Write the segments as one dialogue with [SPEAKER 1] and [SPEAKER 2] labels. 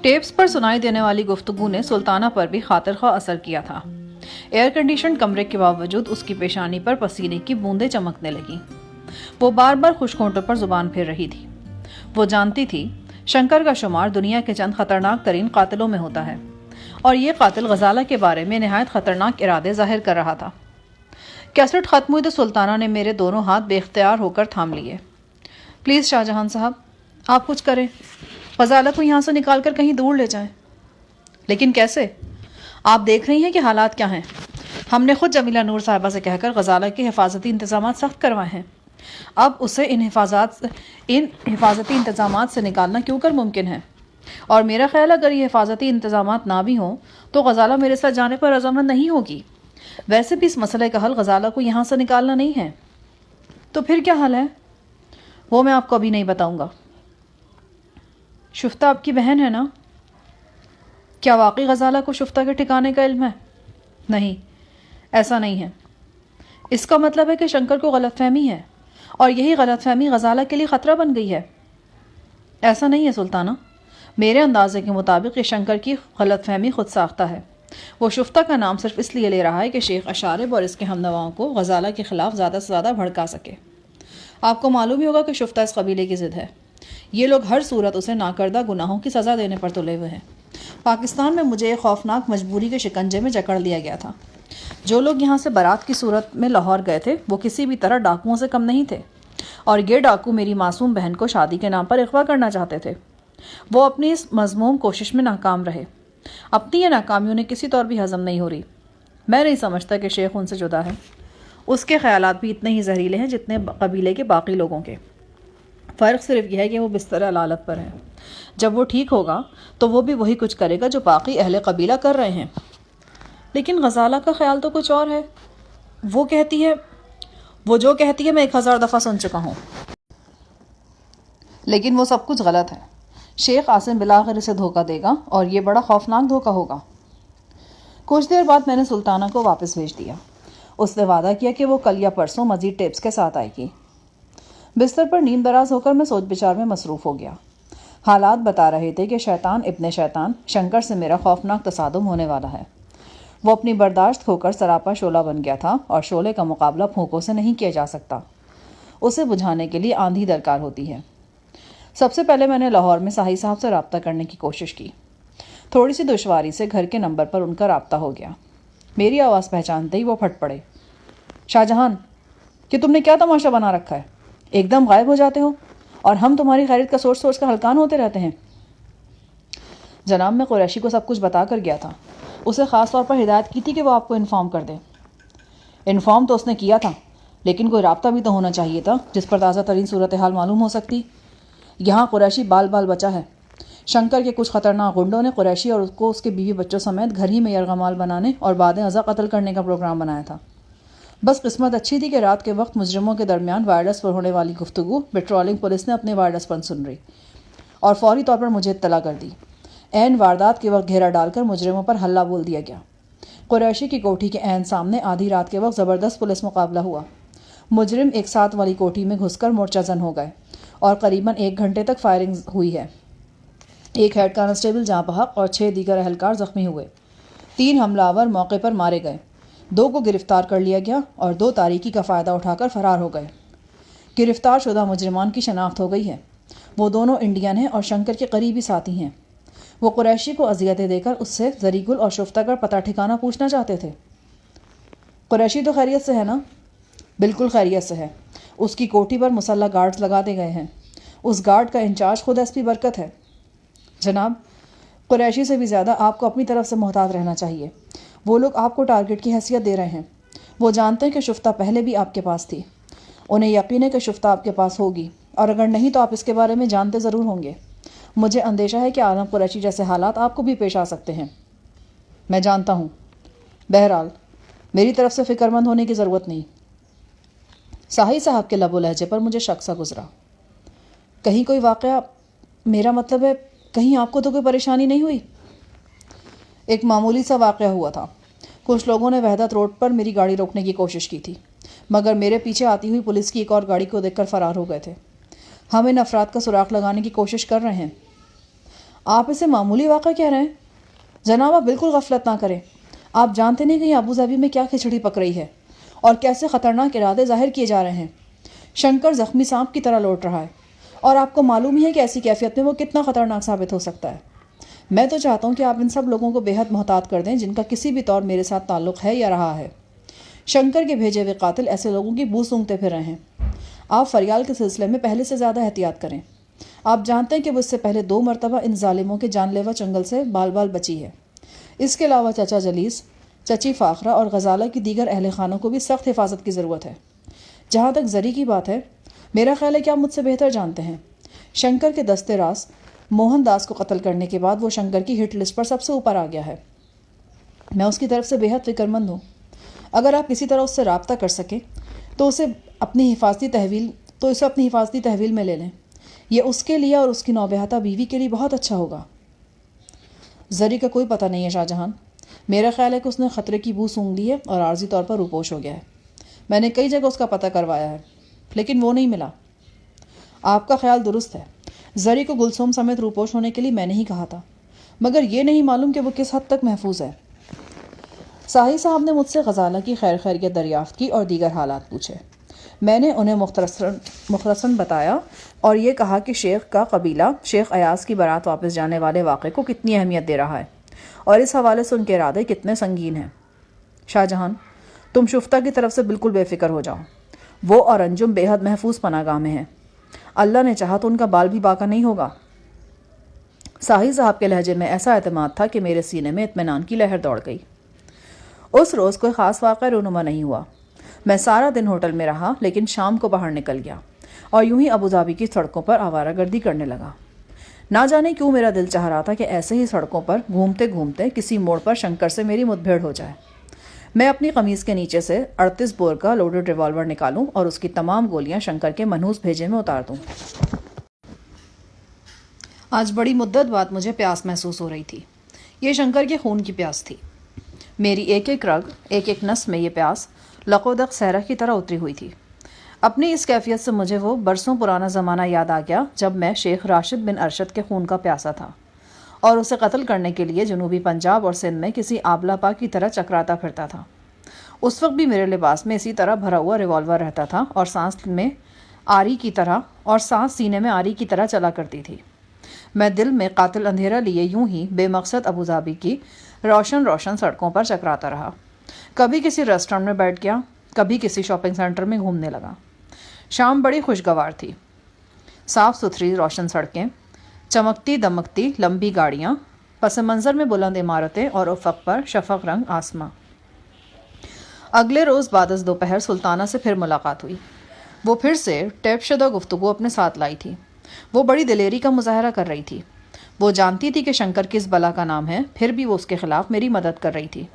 [SPEAKER 1] Tapes پر سنائی دینے والی گفتگو نے سلطانہ پر بھی خاطر خواہ اثر کیا تھا۔ ایئر کنڈیشن کمرے کے باوجود اس کی پیشانی پر پسینے کی بوندیں چمکنے لگیں۔ وہ بار بار خشک ہونٹوں پر زبان پھیر رہی تھی۔ وہ جانتی تھی شنکر کا شمار دنیا کے چند خطرناک ترین قاتلوں میں ہوتا ہے، اور یہ قاتل غزالہ کے بارے میں نہایت خطرناک ارادے ظاہر کر رہا تھا۔ کیسٹ ختم ہوئی تو سلطانہ نے میرے دونوں ہاتھ بے اختیار ہو کر تھام لیے۔ پلیز شاہ جہاں صاحب، آپ کچھ کریں، غزالہ کو یہاں سے نکال کر کہیں دور لے جائیں۔ لیکن کیسے؟ آپ دیکھ رہی ہیں کہ حالات کیا ہیں۔ ہم نے خود جمیلہ نور صاحبہ سے کہہ کر غزالہ کے حفاظتی انتظامات سخت کروائے ہیں۔ اب اسے ان حفاظتی انتظامات سے نکالنا کیوں کر ممکن ہے؟ اور میرا خیال اگر یہ حفاظتی انتظامات نہ بھی ہوں تو غزالہ میرے ساتھ جانے پر رضامند نہیں ہوگی۔ ویسے بھی اس مسئلے کا حل غزالہ کو یہاں سے نکالنا نہیں ہے۔ تو پھر کیا حل ہے؟ وہ میں آپ کو ابھی نہیں بتاؤں گا۔ شفتہ آپ کی بہن ہے نا؟ کیا واقعی غزالہ کو شفتہ کے ٹھکانے کا علم ہے؟ نہیں، ایسا نہیں ہے۔ اس کا مطلب ہے کہ شنکر کو غلط فہمی ہے، اور یہی غلط فہمی غزالہ کے لیے خطرہ بن گئی ہے۔ ایسا نہیں ہے سلطانہ، میرے اندازے کے مطابق یہ شنکر کی غلط فہمی خود ساختہ ہے۔ وہ شفتہ کا نام صرف اس لیے لے رہا ہے کہ شیخ اشارب اور اس کے ہمنواؤں کو غزالہ کے خلاف زیادہ سے زیادہ بھڑکا سکے۔ آپ کو معلوم ہی ہوگا کہ شفتہ اس قبیلے کی ضد ہے۔ یہ لوگ ہر صورت اسے ناکردہ گناہوں کی سزا دینے پر تلے ہوئے ہیں۔ پاکستان میں مجھے ایک خوفناک مجبوری کے شکنجے میں جکڑ لیا گیا تھا۔ جو لوگ یہاں سے بارات کی صورت میں لاہور گئے تھے وہ کسی بھی طرح ڈاکوؤں سے کم نہیں تھے، اور یہ ڈاکو میری معصوم بہن کو شادی کے نام پر اغوا کرنا چاہتے تھے۔ وہ اپنی اس مذموم کوشش میں ناکام رہے۔ اپنی یہ ناکامی انہیں کسی طور بھی ہضم نہیں ہو رہی۔ میں نہیں سمجھتا کہ شیخ ان سے جدا ہے۔ اس کے خیالات بھی اتنے ہی زہریلے ہیں جتنے قبیلے کے باقی لوگوں کے۔ فرق صرف یہ ہے کہ وہ بستر علالت پر ہے۔ جب وہ ٹھیک ہوگا تو وہ بھی وہی کچھ کرے گا جو باقی اہل قبیلہ کر رہے ہیں۔ لیکن غزالہ کا خیال تو کچھ اور ہے۔ وہ جو کہتی ہے میں 1000 دفعہ سن چکا ہوں، لیکن وہ سب کچھ غلط ہے۔ شیخ عاصم بالآخر اسے دھوکہ دے گا، اور یہ بڑا خوفناک دھوکہ ہوگا۔ کچھ دیر بعد میں نے سلطانہ کو واپس بھیج دیا۔ اس نے وعدہ کیا کہ وہ کل یا پرسوں مزید ٹیپس کے ساتھ آئے گی۔ بستر پر نیند دراز ہو کر میں سوچ بچار میں مصروف ہو گیا۔ حالات بتا رہے تھے کہ شیطان ابن شیطان شنکر سے میرا خوفناک تصادم ہونے والا ہے۔ وہ اپنی برداشت کھو کر سراپا شعلہ بن گیا تھا، اور شعلے کا مقابلہ پھونکوں سے نہیں کیا جا سکتا۔ اسے بجھانے کے لیے آندھی درکار ہوتی ہے۔ سب سے پہلے میں نے لاہور میں ساہی صاحب سے رابطہ کرنے کی کوشش کی۔ تھوڑی سی دشواری سے گھر کے نمبر پر ان کا رابطہ ہو گیا۔ میری آواز پہچانتے ہی وہ پھٹ پڑے۔ شاہ جہان، کہ تم نے کیا تماشا بنا رکھا ہے؟ ایک دم غائب ہو جاتے ہو، اور ہم تمہاری خیریت کا سوچ سوچ کر ہلکان ہوتے رہتے ہیں۔ جناب، میں قریشی کو سب کچھ بتا کر گیا تھا۔ اسے خاص طور پر ہدایت کی تھی کہ وہ آپ کو انفارم کر دے۔ انفارم تو اس نے کیا تھا، لیکن کوئی رابطہ بھی تو ہونا چاہیے تھا جس پر تازہ ترین صورتحال معلوم ہو سکتی۔ یہاں قریشی بال بال بچا ہے۔ شنکر کے کچھ خطرناک غنڈوں نے قریشی اور اس کو اس کے بیوی بچوں سمیت گھر ہی میں یرغمال بنانے اور بعد ازاں قتل کرنے کا پروگرام بنایا تھا۔ بس قسمت اچھی تھی کہ رات کے وقت مجرموں کے درمیان وائرلیس پر ہونے والی گفتگو پیٹرولنگ پولیس نے اپنے وائرلیس پر سن رہی اور فوری طور پر مجھے اطلاع کر دی۔ عین واردات کے وقت گھیرا ڈال کر مجرموں پر حلہ بول دیا گیا۔ قریشی کی کوٹھی کے عین سامنے آدھی رات کے وقت زبردست پولیس مقابلہ ہوا۔ مجرم ایک ساتھ والی کوٹھی میں گھس کر مورچہ زن ہو گئے، اور قریباً 1 گھنٹے تک فائرنگ ہوئی ہے۔ ایک ہیڈ کانسٹیبل جاں بحق اور 6 دیگر اہلکار زخمی ہوئے۔ 3 حملہ آور موقع پر مارے گئے، 2 کو گرفتار کر لیا گیا، اور 2 تاریکی کا فائدہ اٹھا کر فرار ہو گئے۔ گرفتار شدہ مجرمان کی شناخت ہو گئی ہے۔ وہ دونوں انڈین ہیں اور شنکر کے قریبی ساتھی ہیں۔ وہ قریشی کو اذیتیں دے کر اس سے زریگل اور شفتہ کا پتہ ٹھکانہ پوچھنا چاہتے تھے۔ قریشی تو خیریت سے ہے نا؟ بالکل خیریت سے ہے۔ اس کی کوٹھی پر مسلح گارڈز لگا دے گئے ہیں۔ اس گارڈ کا انچارج خود ایس پی برکت ہے۔ جناب، قریشی سے بھی زیادہ آپ کو اپنی طرف سے محتاط رہنا چاہیے۔ وہ لوگ آپ کو ٹارگٹ کی حیثیت دے رہے ہیں۔ وہ جانتے ہیں کہ شفتہ پہلے بھی آپ کے پاس تھی۔ انہیں یقین ہے کہ شفتہ آپ کے پاس ہوگی، اور اگر نہیں تو آپ اس کے بارے میں جانتے ضرور ہوں گے۔ مجھے اندیشہ ہے کہ عالم قریشی جیسے حالات آپ کو بھی پیش آ سکتے ہیں۔ میں جانتا ہوں۔ بہرحال میری طرف سے فکر مند ہونے کی ضرورت نہیں۔ ساہی صاحب کے لب و لہجے پر مجھے شک سا گزرا۔ کہیں کوئی واقعہ، میرا مطلب ہے کہیں آپ کو تو کوئی پریشانی نہیں ہوئی؟ ایک معمولی سا واقعہ ہوا تھا۔ کچھ لوگوں نے وحدت روڈ پر میری گاڑی روکنے کی کوشش کی تھی، مگر میرے پیچھے آتی ہوئی پولیس کی ایک اور گاڑی کو دیکھ کر فرار ہو گئے تھے۔ ہم ان افراد کا سراغ لگانے کی کوشش کر رہے ہیں۔ آپ اسے معمولی واقعہ کہہ رہے ہیں؟ جناب آپ بالکل غفلت نہ کریں، آپ جانتے نہیں کہ یہ ابو ظبی میں کیا کھچڑی پک رہی ہے اور کیسے خطرناک ارادے ظاہر کیے جا رہے ہیں۔ شنکر زخمی سانپ کی طرح لوٹ رہا ہے اور آپ کو معلوم ہی ہے کہ ایسی کیفیت میں وہ کتنا خطرناک ثابت ہو سکتا ہے۔ میں تو چاہتا ہوں کہ آپ ان سب لوگوں کو بے حد محتاط کر دیں جن کا کسی بھی طور میرے ساتھ تعلق ہے یا رہا ہے۔ شنکر کے بھیجے ہوئے قاتل ایسے لوگوں کی بو سونگھتے پھر رہے ہیں۔ آپ فریال کے سلسلے میں پہلے سے زیادہ احتیاط کریں۔ آپ جانتے ہیں کہ وہ اس سے پہلے 2 مرتبہ ان ظالموں کے جان لیوا چنگل سے بال بال بچی ہے۔ اس کے علاوہ چچا جلیس، چچی فاخرہ اور غزالہ کی دیگر اہل خانوں کو بھی سخت حفاظت کی ضرورت ہے۔ جہاں تک زری کی بات ہے، میرا خیال ہے کہ آپ مجھ سے بہتر جانتے ہیں۔ شنکر کے دستے راز موہن داس کو قتل کرنے کے بعد وہ شنکر کی ہٹ لسٹ پر سب سے اوپر آ گیا ہے۔ میں اس کی طرف سے بے حد فکر مند ہوں۔ اگر آپ کسی طرح اس سے رابطہ کر سکیں تو اسے اپنی حفاظتی تحویل میں لے لیں۔ یہ اس کے لیے اور اس کی نوبہتہ بیوی کے لیے بہت اچھا ہوگا۔ زری کا کوئی پتہ نہیں ہے شاہ جہان۔ میرا خیال ہے کہ اس نے خطرے کی بو سونگھ لی ہے اور عارضی طور پر روپوش ہو گیا ہے۔ میں نے کئی جگہ اس کا پتہ کروایا ہے لیکن وہ نہیں ملا۔ آپ کا خیال درست ہے، زری کو گلسوم سمیت روپوش ہونے کے لیے میں نے ہی کہا تھا، مگر یہ نہیں معلوم کہ وہ کس حد تک محفوظ ہے۔ ساحی صاحب نے مجھ سے غزالہ کی خیر خیریت دریافت کی اور دیگر حالات پوچھے۔ میں نے انہیں مختصراً بتایا اور یہ کہا کہ شیخ کا قبیلہ شیخ ایاز کی بارات واپس جانے والے واقعے کو کتنی اہمیت دے رہا ہے اور اس حوالے سے ان کے ارادے کتنے سنگین ہیں۔ شاہ جہان، تم شفتہ کی طرف سے بالکل بے فکر ہو جاؤ۔ وہ اور انجم بے حد محفوظ پناہ گاہ میں ہیں۔ اللہ نے چاہا تو ان کا بال بھی باقی نہیں ہوگا۔ ساحی صاحب کے لہجے میں ایسا اعتماد تھا کہ میرے سینے میں اطمینان کی لہر دوڑ گئی۔ اس روز کوئی خاص واقعہ رونما نہیں ہوا۔ میں سارا دن ہوٹل میں رہا لیکن شام کو باہر نکل گیا اور یوں ہی ابو ظبی کی سڑکوں پر آوارہ گردی کرنے لگا۔ نہ جانے کیوں میرا دل چاہ رہا تھا کہ ایسے ہی سڑکوں پر گھومتے گھومتے کسی موڑ پر شنکر سے میری مدبھیڑ ہو جائے۔ میں اپنی قمیض کے نیچے سے 38 بور کا لوڈڈ ریوالور نکالوں اور اس کی تمام گولیاں شنکر کے منحوس بھیجے میں اتار دوں۔ آج بڑی مدت بعد مجھے پیاس محسوس ہو رہی تھی۔ یہ شنکر کے خون کی پیاس تھی۔ میری ایک ایک رگ، ایک ایک نس میں یہ پیاس لقودق صحرا کی طرح اتری ہوئی تھی۔ اپنی اس کیفیت سے مجھے وہ برسوں پرانا زمانہ یاد آ گیا جب میں شیخ راشد بن ارشد کے خون کا پیاسا تھا اور اسے قتل کرنے کے لیے جنوبی پنجاب اور سندھ میں کسی آبلا پا کی طرح چکراتا پھرتا تھا۔ اس وقت بھی میرے لباس میں اسی طرح بھرا ہوا ریوالور رہتا تھا اور سانس سینے میں آری کی طرح چلا کرتی تھی۔ میں دل میں قاتل اندھیرا لیے یوں ہی بے مقصد ابو ظبی کی روشن سڑکوں پر چکراتا رہا۔ کبھی کسی ریسٹورینٹ میں بیٹھ گیا، کبھی کسی شاپنگ سینٹر میں گھومنے لگا۔ شام بڑی خوشگوار تھی۔ صاف ستھری روشن سڑکیں، چمکتی دمکتی لمبی گاڑیاں، پس منظر میں بلند عمارتیں اور افق پر شفق رنگ آسماں۔ اگلے روز بعد از دوپہر سلطانہ سے پھر ملاقات ہوئی۔ وہ پھر سے ٹیپ شدہ گفتگو اپنے ساتھ لائی تھی۔ وہ بڑی دلیری کا مظاہرہ کر رہی تھی۔ وہ جانتی تھی کہ شنکر کس بلا کا نام ہے، پھر بھی وہ اس کے خلاف میری مدد کر رہی تھی۔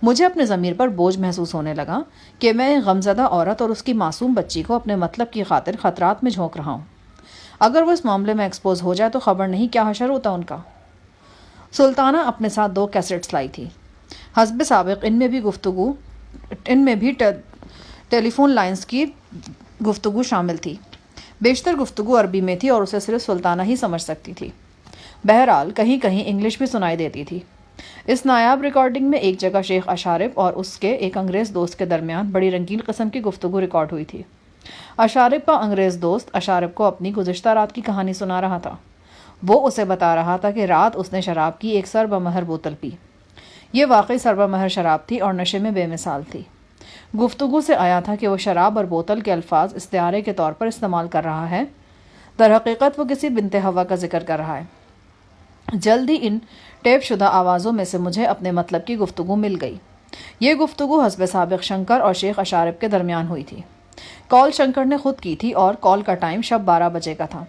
[SPEAKER 1] مجھے اپنے ضمیر پر بوجھ محسوس ہونے لگا کہ میں غمزدہ عورت اور اس کی معصوم بچی کو اپنے مطلب کی خاطر خطرات میں جھونک رہا ہوں۔ اگر وہ اس معاملے میں ایکسپوز ہو جائے تو خبر نہیں کیا حشر ہوتا ان کا۔ سلطانہ اپنے ساتھ 2 کیسٹس لائی تھی۔ حسب سابق ان میں بھی ٹیلی فون لائنز کی گفتگو شامل تھی۔ بیشتر گفتگو عربی میں تھی اور اسے صرف سلطانہ ہی سمجھ سکتی تھی۔ بہرحال کہیں کہیں انگلش بھی سنائی دیتی تھی۔ اس نایاب ریکارڈنگ میں ایک جگہ شیخ اشارف اور اس کے ایک انگریز دوست کے درمیان بڑی رنگین قسم کی گفتگو ریکارڈ ہوئی تھی۔ اشارف کا انگریز دوست اشارف کو اپنی گزشتہ رات کی کہانی سنا رہا تھا۔ وہ اسے بتا رہا تھا کہ رات اس نے شراب کی ایک سر بمہر بوتل پی۔ یہ واقعی سر بمہر شراب تھی اور نشے میں بے مثال تھی۔ گفتگو سے آیا تھا کہ وہ شراب اور بوتل کے الفاظ استعارے کے طور پر استعمال کر رہا ہے، در حقیقت وہ کسی بنت ہوا کا ذکر کر رہا ہے۔ جلد ہی ان ٹیپ شدہ آوازوں میں سے مجھے اپنے مطلب کی گفتگو مل گئی۔ یہ گفتگو حسب سابق شنکر اور شیخ اشارف کے درمیان ہوئی تھی۔ کال شنکر نے خود کی تھی اور کال کا ٹائم شب 12 بجے کا تھا۔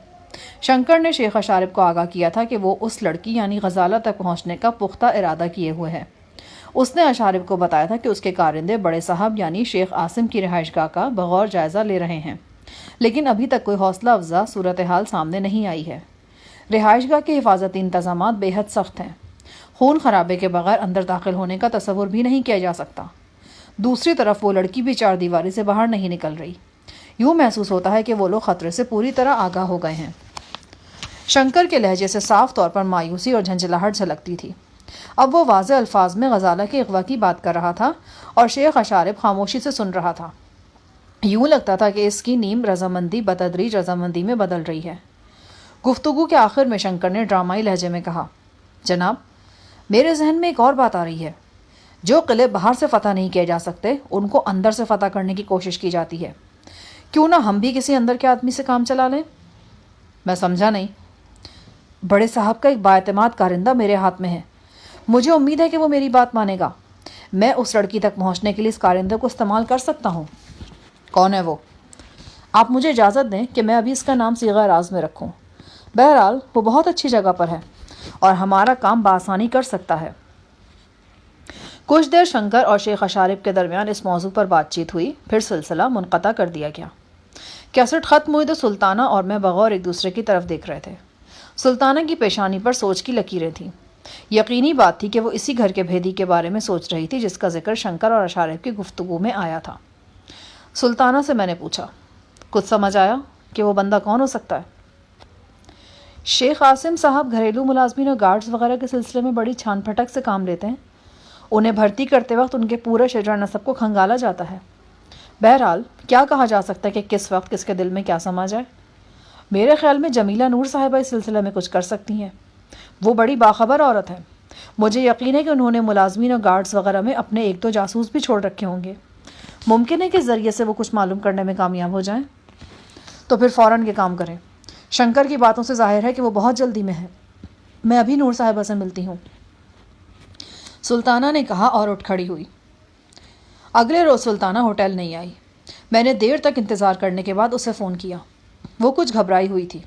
[SPEAKER 1] شنکر نے شیخ اشارف کو آگاہ کیا تھا کہ وہ اس لڑکی یعنی غزالہ تک پہنچنے کا پختہ ارادہ کیے ہوئے ہے۔ اس نے اشارف کو بتایا تھا کہ اس کے کارندے بڑے صاحب یعنی شیخ عاصم کی رہائش گاہ کا بغور جائزہ لے رہے ہیں، لیکن ابھی تک کوئی حوصلہ افزا صورتحال سامنے نہیں آئی ہے۔ رہائش گاہ کے حفاظتی انتظامات بے حد سخت ہیں۔ خون خرابے کے بغیر اندر داخل ہونے کا تصور بھی نہیں کیا جا سکتا۔ دوسری طرف وہ لڑکی بھی 4 دیواری سے باہر نہیں نکل رہی۔ یوں محسوس ہوتا ہے کہ وہ لوگ خطرے سے پوری طرح آگاہ ہو گئے ہیں۔ شنکر کے لہجے سے صاف طور پر مایوسی اور جھنجھلاہٹ جھلکتی تھی۔ اب وہ واضح الفاظ میں غزالہ کے اغوا کی بات کر رہا تھا اور شیخ اشارب خاموشی سے سن رہا تھا۔ یوں لگتا تھا کہ اس کی نیم رضامندی بتدریج رضامندی میں بدل رہی ہے۔ گفتگو کے آخر میں شنکر نے ڈرامائی لہجے میں کہا، جناب، میرے ذہن میں ایک اور بات آ رہی ہے۔ جو قلعے باہر سے فتح نہیں کیے جا سکتے ان کو اندر سے فتح کرنے کی کوشش کی جاتی ہے۔ کیوں نہ ہم بھی کسی اندر کے آدمی سے کام چلا لیں؟ میں سمجھا نہیں۔ بڑے صاحب کا ایک بااعتماد کارندہ میرے ہاتھ میں ہے۔ مجھے امید ہے کہ وہ میری بات مانے گا۔ میں اس لڑکی تک پہنچنے کے لیے اس کارندے کو استعمال کر سکتا ہوں۔ کون ہے وہ؟ آپ مجھے اجازت دیں کہ میں ابھی اس کا نام صیغہ راز میں رکھوں۔ بہرحال وہ بہت اچھی جگہ پر ہے اور ہمارا کام بآسانی کر سکتا ہے۔ کچھ دیر شنکر اور شیخ اشارب کے درمیان اس موضوع پر بات چیت ہوئی، پھر سلسلہ منقطع کر دیا گیا۔ کیسٹ ختم ہوئی تو سلطانہ اور میں بغور ایک دوسرے کی طرف دیکھ رہے تھے۔ سلطانہ کی پیشانی پر سوچ کی لکیریں تھیں۔ یقینی بات تھی کہ وہ اسی گھر کے بھیدی کے بارے میں سوچ رہی تھی جس کا ذکر شنکر اور اشارب کی گفتگو میں آیا تھا۔ سلطانہ سے میں نے پوچھا، کچھ سمجھ آیا کہ وہ بندہ کون ہو سکتا ہے؟ شیخ عاصم صاحب گھریلو ملازمین اور گارڈز وغیرہ کے سلسلے میں بڑی چھان پھٹک سے کام لیتے ہیں۔ انہیں بھرتی کرتے وقت ان کے پورے شجر نسب کو کھنگالا جاتا ہے۔ بہرحال کیا کہا جا سکتا ہے کہ کس وقت کس کے دل میں کیا سما جائے۔ میرے خیال میں جمیلہ نور صاحبہ اس سلسلے میں کچھ کر سکتی ہیں۔ وہ بڑی باخبر عورت ہیں۔ مجھے یقین ہے کہ انہوں نے ملازمین اور گارڈز وغیرہ میں اپنے ایک دو جاسوس بھی چھوڑ رکھے ہوں گے۔ ممکن ہے کہ اس ذریعے سے وہ کچھ معلوم کرنے میں کامیاب ہو جائیں۔ تو پھر فوراً یہ کام کریں۔ شنکر کی باتوں سے ظاہر ہے کہ وہ بہت جلدی میں ہے۔ میں ابھی نور صاحبہ سے ملتی ہوں، سلطانہ نے کہا اور اٹھ کھڑی ہوئی۔ اگلے روز سلطانہ ہوٹل نہیں آئی۔ میں نے دیر تک انتظار کرنے کے بعد اسے فون کیا۔ وہ کچھ گھبرائی ہوئی تھی۔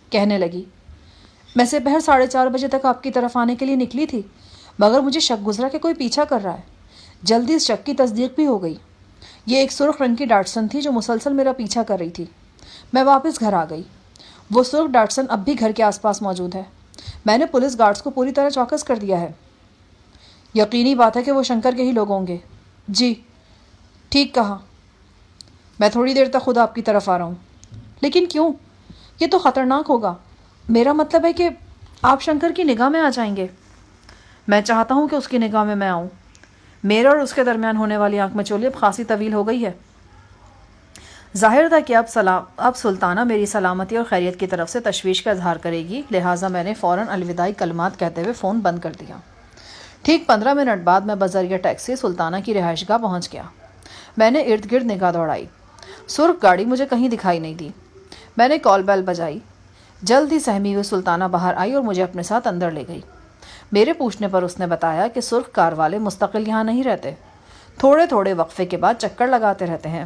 [SPEAKER 1] کہنے لگی، میں سپہر 4:30 بجے تک آپ کی طرف آنے کے لیے نکلی تھی، مگر مجھے شک گزرا کہ کوئی پیچھا کر رہا ہے۔ جلدی اس شک کی تصدیق بھی ہو گئی۔ یہ ایک سرخ رنگ کی ڈاٹسن تھی جو مسلسل میرا پیچھا کر رہی تھی۔ میں واپس گھر آ گئی۔ وہ سرخ ڈاٹسن اب بھی گھر کے آس پاس موجود ہے۔ میں نے پولیس گارڈز کو پوری طرح چوکس کر دیا ہے۔ یقینی بات ہے کہ وہ شنکر کے ہی لوگ ہوں گے۔ جی، ٹھیک کہا۔ میں تھوڑی دیر تک خود آپ کی طرف آ رہا ہوں۔ لیکن کیوں؟ یہ تو خطرناک ہوگا۔ میرا مطلب ہے کہ آپ شنکر کی نگاہ میں آ جائیں گے۔ میں چاہتا ہوں کہ اس کی نگاہ میں آؤں۔ میرے اور اس کے درمیان ہونے والی آنکھ مچولی اب خاصی طویل ہو گئی ہے۔ ظاہر تھا کہ اب سلطانہ میری سلامتی اور خیریت کی طرف سے تشویش کا اظہار کرے گی، لہٰذا میں نے فوراً الوداعی کلمات کہتے ہوئے فون بند کر دیا۔ ٹھیک 15 منٹ بعد میں بذریعہ ٹیکسی سلطانہ کی رہائش گاہ پہنچ گیا۔ میں نے ارد گرد نگاہ دوڑائی۔ سرخ گاڑی مجھے کہیں دکھائی نہیں دی۔ میں نے کال بیل بجائی۔ جلد ہی سہمی ہوئی سلطانہ باہر آئی اور مجھے اپنے ساتھ اندر لے گئی۔ میرے پوچھنے پر اس نے بتایا کہ سرخ کار والے مستقل یہاں نہیں رہتے، تھوڑے تھوڑے وقفے کے بعد چکر لگاتے رہتے ہیں۔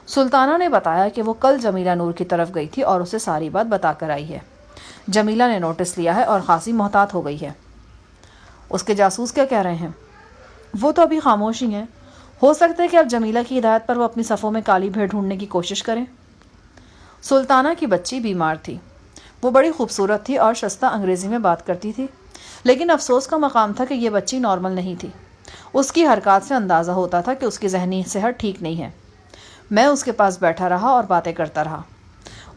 [SPEAKER 1] سلطانہ نے بتایا کہ وہ کل جمیلہ نور کی طرف گئی تھی اور اسے ساری بات بتا کر آئی ہے۔ جمیلہ نے نوٹس لیا ہے اور خاصی محتاط ہو گئی ہے۔ اس کے جاسوس کیا کہہ رہے ہیں؟ وہ تو ابھی خاموش ہی ہیں۔ ہو سکتا ہے کہ اب جمیلہ کی ہدایت پر وہ اپنی صفوں میں کالی بھیڑ ڈھونڈنے کی کوشش کریں۔ سلطانہ کی بچی بیمار تھی۔ وہ بڑی خوبصورت تھی اور شستہ انگریزی میں بات کرتی تھی، لیکن افسوس کا مقام تھا کہ یہ بچی نارمل نہیں تھی۔ اس کی حرکات سے اندازہ ہوتا تھا کہ اس کی ذہنی صحت ٹھیک نہیں ہے۔ میں اس کے پاس بیٹھا رہا اور باتیں کرتا رہا۔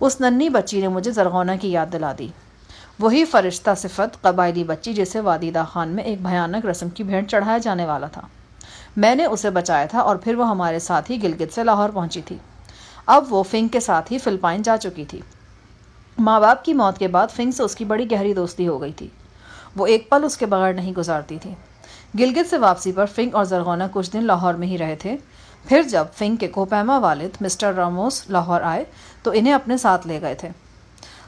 [SPEAKER 1] اس ننھی بچی نے مجھے زرغونہ کی یاد دلا دی، وہی فرشتہ صفت قبائلی بچی جسے وادی دا خان میں ایک بھیانک رسم کی بھیٹ چڑھایا جانے والا تھا۔ میں نے اسے بچایا تھا اور پھر وہ ہمارے ساتھ ہی گلگت سے لاہور پہنچی تھی۔ اب وہ فنگ کے ساتھ ہی فلپائن جا چکی تھی۔ ماں باپ کی موت کے بعد فنگ سے اس کی بڑی گہری دوستی ہو گئی تھی۔ وہ ایک پل اس کے بغیر نہیں گزارتی تھی۔ گلگت سے واپسی پر فنگ اور زرغونہ کچھ دن لاہور میں ہی رہے تھے۔ پھر جب فنگ کے کوپیما والد مسٹر راموس لاہور آئے تو انہیں اپنے ساتھ لے گئے تھے۔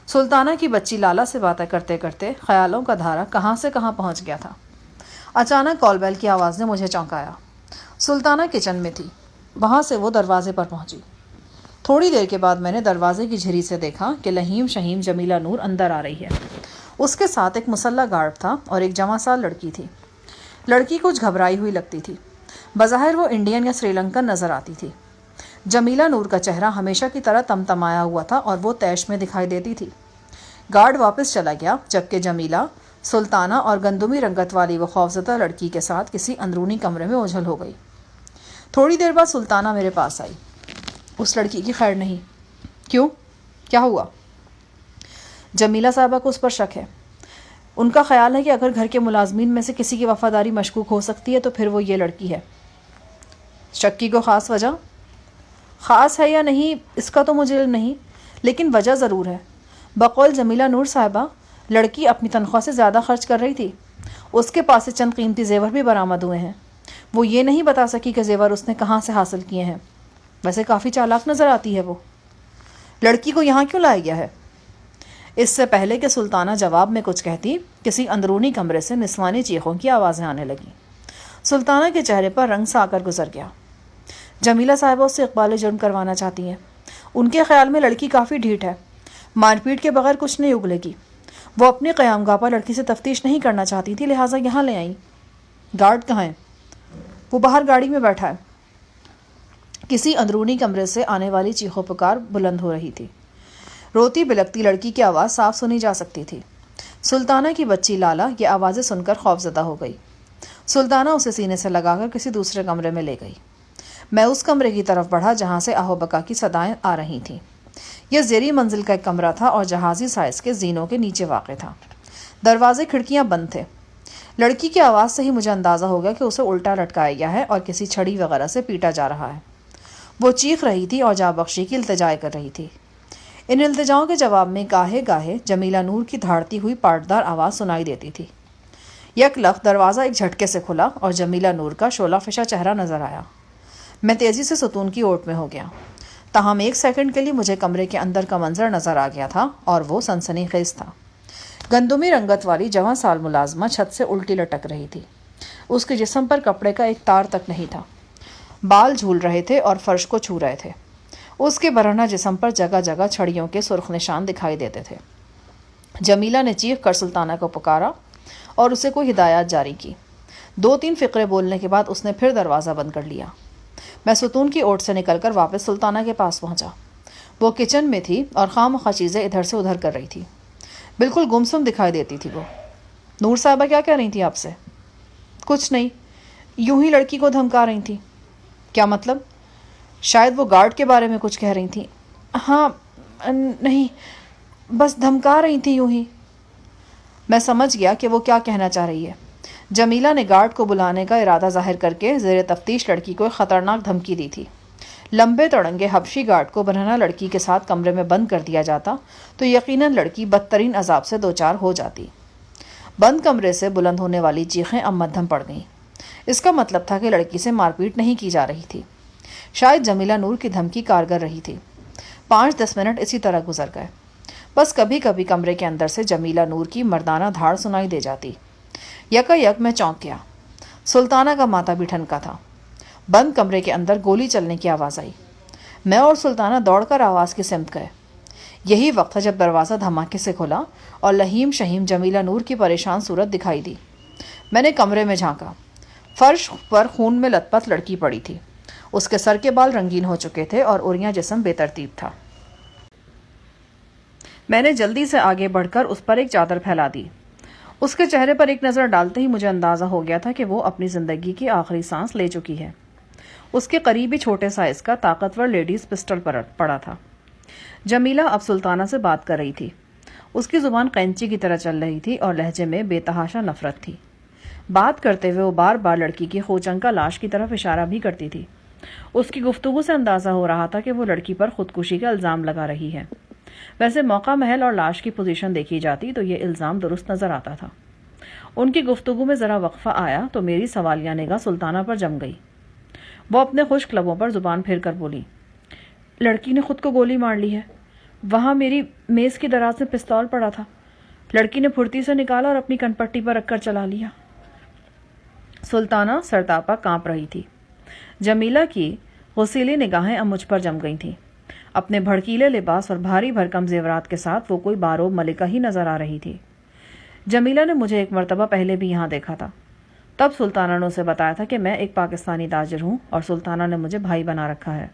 [SPEAKER 1] سلطانہ کی بچی لالا سے باتیں کرتے کرتے خیالوں کا دھارا کہاں سے کہاں پہنچ گیا تھا۔ اچانک کال بیل کی آواز نے مجھے چونکایا۔ سلطانہ کچن میں تھی۔ وہاں سے وہ دروازے پر پہنچی۔ تھوڑی دیر کے بعد میں نے دروازے کی جھری سے دیکھا کہ لہیم شہیم جمیلہ نور اندر آ رہی ہے۔ اس کے ساتھ ایک مسلح گارڈ تھا اور ایک جوان سال لڑکی تھی۔ لڑکی کچھ گھبرائی ہوئی لگتی تھی۔ بظاہر وہ انڈین یا سری لنکن نظر آتی تھی۔ جمیلہ نور کا چہرہ ہمیشہ کی طرح تمتمایا ہوا تھا اور وہ طیش میں دکھائی دیتی تھی۔ گارڈ واپس چلا گیا جبکہ جمیلہ، سلطانہ اور گندمی رنگت والی وہ خوفزدہ لڑکی کے ساتھ کسی اندرونی کمرے میں اوجھل ہو گئی۔ تھوڑی دیر بعد سلطانہ میرے پاس آئی۔ اس لڑکی کی خیر نہیں۔ کیوں؟ کیا ہوا؟ جمیلہ صاحبہ کو اس پر شک ہے۔ ان کا خیال ہے کہ اگر گھر کے ملازمین میں سے کسی کی وفاداری مشکوک ہو سکتی ہے تو پھر وہ یہ لڑکی ہے۔ شک کی کوئی خاص وجہ؟ خاص ہے یا نہیں اس کا تو مجھے علم نہیں، لیکن وجہ ضرور ہے۔ بقول جمیلہ نور صاحبہ، لڑکی اپنی تنخواہ سے زیادہ خرچ کر رہی تھی۔ اس کے پاس سے چند قیمتی زیور بھی برآمد ہوئے ہیں۔ وہ یہ نہیں بتا سکی کہ زیور اس نے کہاں سے حاصل کیے ہیں۔ ویسے کافی چالاک نظر آتی ہے وہ۔ لڑکی کو یہاں کیوں لایا گیا ہے؟ اس سے پہلے کہ سلطانہ جواب میں کچھ کہتی، کسی اندرونی کمرے سے نسوانی چیخوں کی آوازیں آنے لگیں۔ سلطانہ کے چہرے پر رنگ سا آ کر گزر گیا۔ جمیلہ صاحبہ اس سے اقبال جرم کروانا چاہتی ہیں۔ ان کے خیال میں لڑکی کافی ڈھیٹ ہے، مار پیٹ کے بغیر کچھ نہیں اگلے گی۔ وہ اپنے قیام گاہ پر لڑکی سے تفتیش نہیں کرنا چاہتی تھی، لہٰذا یہاں لے آئیں۔ گارڈ کہاں ہے؟ وہ باہر گاڑی میں بیٹھا ہے۔ کسی اندرونی کمرے سے آنے والی چیخو پکار بلند ہو رہی تھی۔ روتی بلکتی لڑکی کی آواز صاف سنی جا سکتی تھی۔ سلطانہ کی بچی لالا یہ آوازیں سن کر خوفزدہ ہو گئی۔ سلطانہ اسے سینے سے لگا کر کسی دوسرے کمرے میں لے گئی۔ میں اس کمرے کی طرف بڑھا جہاں سے آہو بکا کی صدائیں آ رہی تھیں۔ یہ زیریں منزل کا ایک کمرہ تھا اور جہازی سائز کے زینوں کے نیچے واقع تھا۔ دروازے کھڑکیاں بند تھے۔ لڑکی کی آواز سے ہی مجھے اندازہ ہو گیا کہ اسے الٹا لٹکایا گیا ہے اور کسی چھڑی وغیرہ سے پیٹا جا رہا ہے۔ وہ چیخ رہی تھی اور جاں بخشی کی التجائیں کر رہی تھی۔ ان التجاؤں کے جواب میں گاہے گاہے جمیلہ نور کی دھاڑتی ہوئی پاٹدار آواز سنائی دیتی تھی۔ یک لخت دروازہ ایک جھٹکے سے کھلا اور جمیلہ نور کا شعلہ فشاں چہرہ نظر آیا۔ میں تیزی سے ستون کی اوٹ میں ہو گیا۔ تاہم ایک سیکنڈ کے لیے مجھے کمرے کے اندر کا منظر نظر آ گیا تھا اور وہ سنسنی خیز تھا۔ گندمی رنگت والی جواں سال ملازمہ چھت سے الٹی لٹک رہی تھی۔ اس کے جسم پر کپڑے کا ایک تار تک نہیں تھا۔ بال جھول رہے تھے اور فرش کو چھو رہے تھے۔ اس کے برہنہ جسم پر جگہ جگہ چھڑیوں کے سرخ نشان دکھائی دیتے تھے۔ جمیلہ نے چیخ کر سلطانہ کو پکارا اور اسے کوئی ہدایات جاری کی۔ 2-3 فقرے بولنے کے بعد اس نے پھر دروازہ بند کر لیا۔ میں ستون کی اوٹ سے نکل کر واپس سلطانہ کے پاس پہنچا۔ وہ کچن میں تھی اور خواہ چیزیں ادھر سے ادھر کر رہی تھی۔ بالکل گمسم دکھائی دیتی تھی وہ۔ نور صاحبہ کیا کہہ رہی تھی آپ سے؟ کچھ نہیں، یوں ہی لڑکی کو دھمکا رہی تھی۔ کیا مطلب؟ شاید وہ گارڈ کے بارے میں کچھ کہہ رہی تھیں۔ ہاں، نہیں، بس دھمکا رہی تھی یوں ہی۔ میں سمجھ گیا کہ وہ کیا کہنا چاہ رہی ہے۔ جمیلہ نے گارڈ کو بلانے کا ارادہ ظاہر کر کے زیر تفتیش لڑکی کو ایک خطرناک دھمکی دی تھی۔ لمبے تڑنگے حبشی گارڈ کو برہنہ لڑکی کے ساتھ کمرے میں بند کر دیا جاتا تو یقیناً لڑکی بدترین عذاب سے دوچار ہو جاتی۔ بند کمرے سے بلند ہونے والی چیخیں اب مدھم پڑ گئیں۔ اس کا مطلب تھا کہ لڑکی سے مار پیٹ نہیں کی جا رہی تھی۔ شاید جمیلہ نور کی دھمکی کارگر رہی تھی۔ 5-10 منٹ اسی طرح گزر گئے۔ بس کبھی کبھی کمرے کے اندر سے جمیلہ نور کی مردانہ دھاڑ سنائی دے جاتی۔ یک میں چونک گیا۔ سلطانہ کا ماتھا بھی ٹھنکا تھا۔ بند کمرے کے اندر گولی چلنے کی آواز آئی۔ میں اور سلطانہ دوڑ کر آواز کی سمت گئے۔ یہی وقت تھا جب دروازہ دھماکے سے کھلا اور لہیم شہیم جمیلہ نور کی پریشان صورت دکھائی دی۔ میں نے کمرے میں جھانکا۔ فرش پر خون میں لت پت لڑکی پڑی تھی۔ اس کے سر کے بال رنگین ہو چکے تھے اور اوریاں جسم بے ترتیب تھا۔ میں نے جلدی سے آگے بڑھ کر اس پر ایک چادر پھیلا دی۔ اس کے چہرے پر ایک نظر ڈالتے ہی مجھے اندازہ ہو گیا تھا کہ وہ اپنی زندگی کی آخری سانس لے چکی ہے۔ اس کے قریب ہی چھوٹے سائز کا طاقتور لیڈیز پسٹل پڑا تھا۔ جمیلہ اب سلطانہ سے بات کر رہی تھی۔ اس کی زبان قینچی کی طرح چل رہی تھی اور لہجے میں بے تحاشا نفرت تھی۔ بات کرتے ہوئے وہ بار بار لڑکی کی خوچنکا لاش کی طرف اشارہ بھی کرتی تھی۔ اس کی گفتگو سے اندازہ ہو رہا تھا کہ وہ لڑکی پر خودکشی کا الزام لگا رہی ہے۔ ویسے موقع محل اور لاش کی پوزیشن دیکھی جاتی تو یہ الزام درست نظر آتا تھا۔ ان کی گفتگو میں ذرا وقفہ آیا تو میری سوالیہ نگاہ سلطانہ پر جم گئی۔ وہ اپنے خشک لبوں پر زبان پھیر کر بولی، لڑکی نے خود کو گولی مار لی ہے۔ وہاں میری میز کی دراز میں پستول پڑا تھا۔ لڑکی نے پھرتی سے نکالا اور اپنی کنپٹی پر رکھ کر چلا لیا۔ سلطانہ سرتاپا کانپ رہی تھی۔ جمیلہ کی غسیلی نگاہیں اب مجھ پر جم گئی تھیں۔ اپنے بھڑکیلے لباس اور بھاری بھرکم زیورات کے ساتھ وہ کوئی باروب ملکہ ہی نظر آ رہی تھی۔ جمیلہ نے مجھے ایک مرتبہ پہلے بھی یہاں دیکھا تھا۔ تب سلطانہ نے اسے بتایا تھا کہ میں ایک پاکستانی تاجر ہوں اور سلطانہ نے مجھے بھائی بنا رکھا ہے۔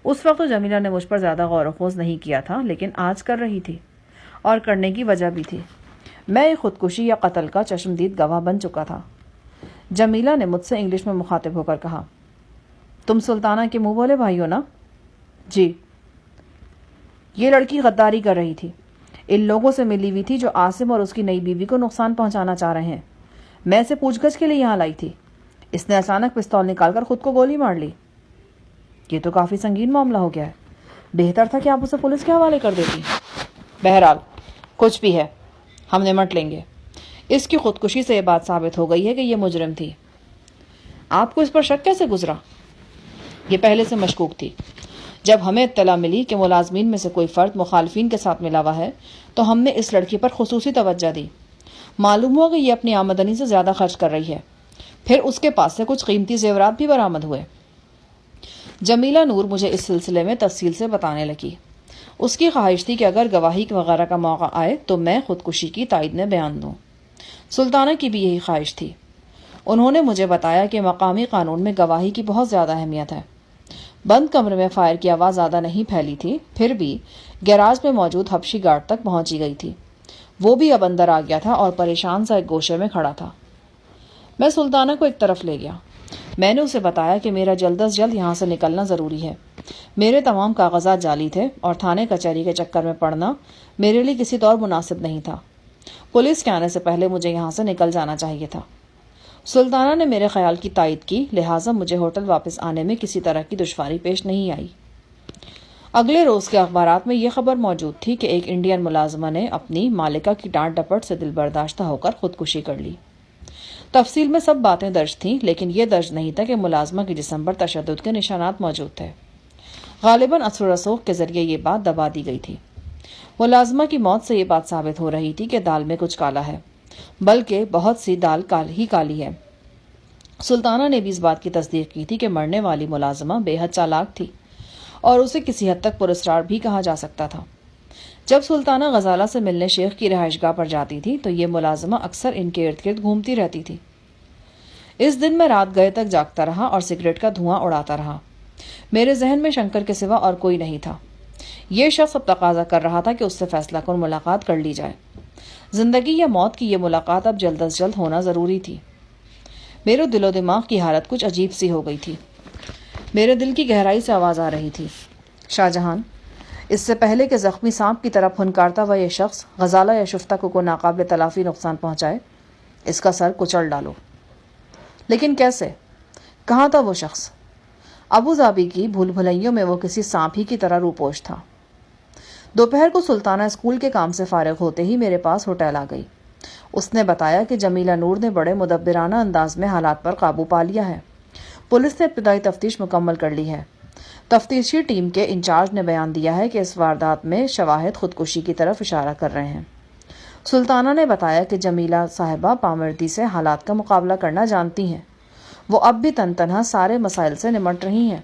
[SPEAKER 1] اس وقت تو جمیلہ نے مجھ پر زیادہ غور و خوض نہیں کیا تھا، لیکن آج کر رہی تھی، اور کرنے کی وجہ بھی تھی۔ میں ایک خودکشی یا قتل کا چشمدید گواہ بن چکا تھا۔ جمیلہ نے مجھ سے انگلش میں مخاطب ہو کر کہا، تم سلطانہ کے منہ بولے بھائی ہو نا؟ جی۔ یہ لڑکی غداری کر رہی تھی۔ ان لوگوں سے ملی ہوئی تھی جو عاصم اور اس کی نئی بیوی کو نقصان پہنچانا چاہ رہے ہیں. میں اسے پوچھ گچھ کے لیے یہاں لائی تھی. اس نے اچانک پستول نکال کر خود کو گولی مار لی. یہ تو کافی سنگین معاملہ ہو گیا ہے. بہتر تھا کہ آپ اسے پولیس کے حوالے کر دیتی. بہرحال کچھ بھی ہے، ہم نمٹ لیں گے. اس کی خودکشی سے یہ بات ثابت ہو گئی ہے کہ یہ مجرم تھی. آپ کو اس پر شک کیسے گزرا؟ یہ پہلے سے مشکوک تھی. جب ہمیں اطلاع ملی کہ ملازمین میں سے کوئی فرد مخالفین کے ساتھ ملا ہوا ہے تو ہم نے اس لڑکی پر خصوصی توجہ دی. معلوم ہوا کہ یہ اپنی آمدنی سے زیادہ خرچ کر رہی ہے. پھر اس کے پاس سے کچھ قیمتی زیورات بھی برآمد ہوئے. جمیلہ نور مجھے اس سلسلے میں تفصیل سے بتانے لگی. اس کی خواہش تھی کہ اگر گواہی وغیرہ کا موقع آئے تو میں خودکشی کی تائید میں بیان دوں. سلطانہ کی بھی یہی خواہش تھی. انہوں نے مجھے بتایا کہ مقامی قانون میں گواہی کی بہت زیادہ اہمیت ہے. بند کمرے میں فائر کی آواز زیادہ نہیں پھیلی تھی، پھر بھی گیراج میں موجود حبشی گارڈ تک پہنچی گئی تھی. وہ بھی اب اندر آ گیا تھا اور پریشان سا ایک گوشے میں کھڑا تھا. میں سلطانہ کو ایک طرف لے گیا. میں نے اسے بتایا کہ میرا جلد از جلد یہاں سے نکلنا ضروری ہے. میرے تمام کاغذات جعلی تھے اور تھانے کچہری کے چکر میں پڑنا میرے لیے کسی طور مناسب نہیں تھا. پولیس کے آنے سے پہلے مجھے یہاں سے نکل جانا چاہیے تھا. سلطانہ نے میرے خیال کی تائید کی، لہٰذا مجھے ہوٹل واپس آنے میں کسی طرح کی دشواری پیش نہیں آئی. اگلے روز کے اخبارات میں یہ خبر موجود تھی کہ ایک انڈین ملازمہ نے اپنی مالکہ کی ڈانٹ ڈپٹ سے دل برداشتہ ہو کر خودکشی کر لی. تفصیل میں سب باتیں درج تھیں، لیکن یہ درج نہیں تھا کہ ملازمہ کے جسم پر تشدد کے نشانات موجود تھے. غالباً اثر و رسوخ کے ذریعے یہ بات دبا دی گئی تھی. ملازمہ کی موت سے یہ بات ثابت ہو رہی تھی کہ دال میں کچھ کالا ہے، بلکہ بہت سی دال کالی ہے. سلطانہ نے بھی اس بات کی تصدیق کی تھی کہ مرنے والی ملازمہ بے حد چالاک تھی اور اسے کسی حد تک پراسرار بھی کہا جا سکتا تھا. جب سلطانہ غزالہ سے ملنے شیخ کی رہائش گاہ پر جاتی تھی تو یہ ملازمہ اکثر ان کے ارد گرد گھومتی رہتی تھی. اس دن میں رات گئے تک جاگتا رہا اور سگریٹ کا دھواں اڑاتا رہا. میرے ذہن میں شنکر کے سوا اور کوئی نہیں تھا. یہ شخص اب تقاضا کر رہا تھا کہ اس سے فیصلہ کن ملاقات کر لی جائے. زندگی یا موت کی یہ ملاقات اب جلد از جلد ہونا ضروری تھی. میرے دل و دماغ کی حالت کچھ عجیب سی ہو گئی تھی. میرے دل کی گہرائی سے آواز آ رہی تھی، شاہ جہان، اس سے پہلے کہ زخمی سانپ کی طرح پھنکارتا ہوا یہ شخص غزالہ یا شفتہ کو ناقابل تلافی نقصان پہنچائے، اس کا سر کچل ڈالو. لیکن کیسے؟ کہاں تھا وہ شخص؟ ابو ظبی کی بھول بھلائیوں میں وہ کسی سانپ ہی کی طرح روپوش تھا. دوپہر کو سلطانہ اسکول کے کام سے فارغ ہوتے ہی میرے پاس ہوٹل آ گئی. اس نے بتایا کہ جمیلہ نور نے بڑے مدبرانہ انداز میں حالات پر قابو پا لیا ہے. پولیس نے ابتدائی تفتیش مکمل کر لی ہے. تفتیشی ٹیم کے انچارج نے بیان دیا ہے کہ اس واردات میں شواہد خودکشی کی طرف اشارہ کر رہے ہیں. سلطانہ نے بتایا کہ جمیلہ صاحبہ پامردی سے حالات کا مقابلہ کرنا جانتی ہیں. وہ اب بھی تن تنہا سارے مسائل سے نمٹ رہی ہیں.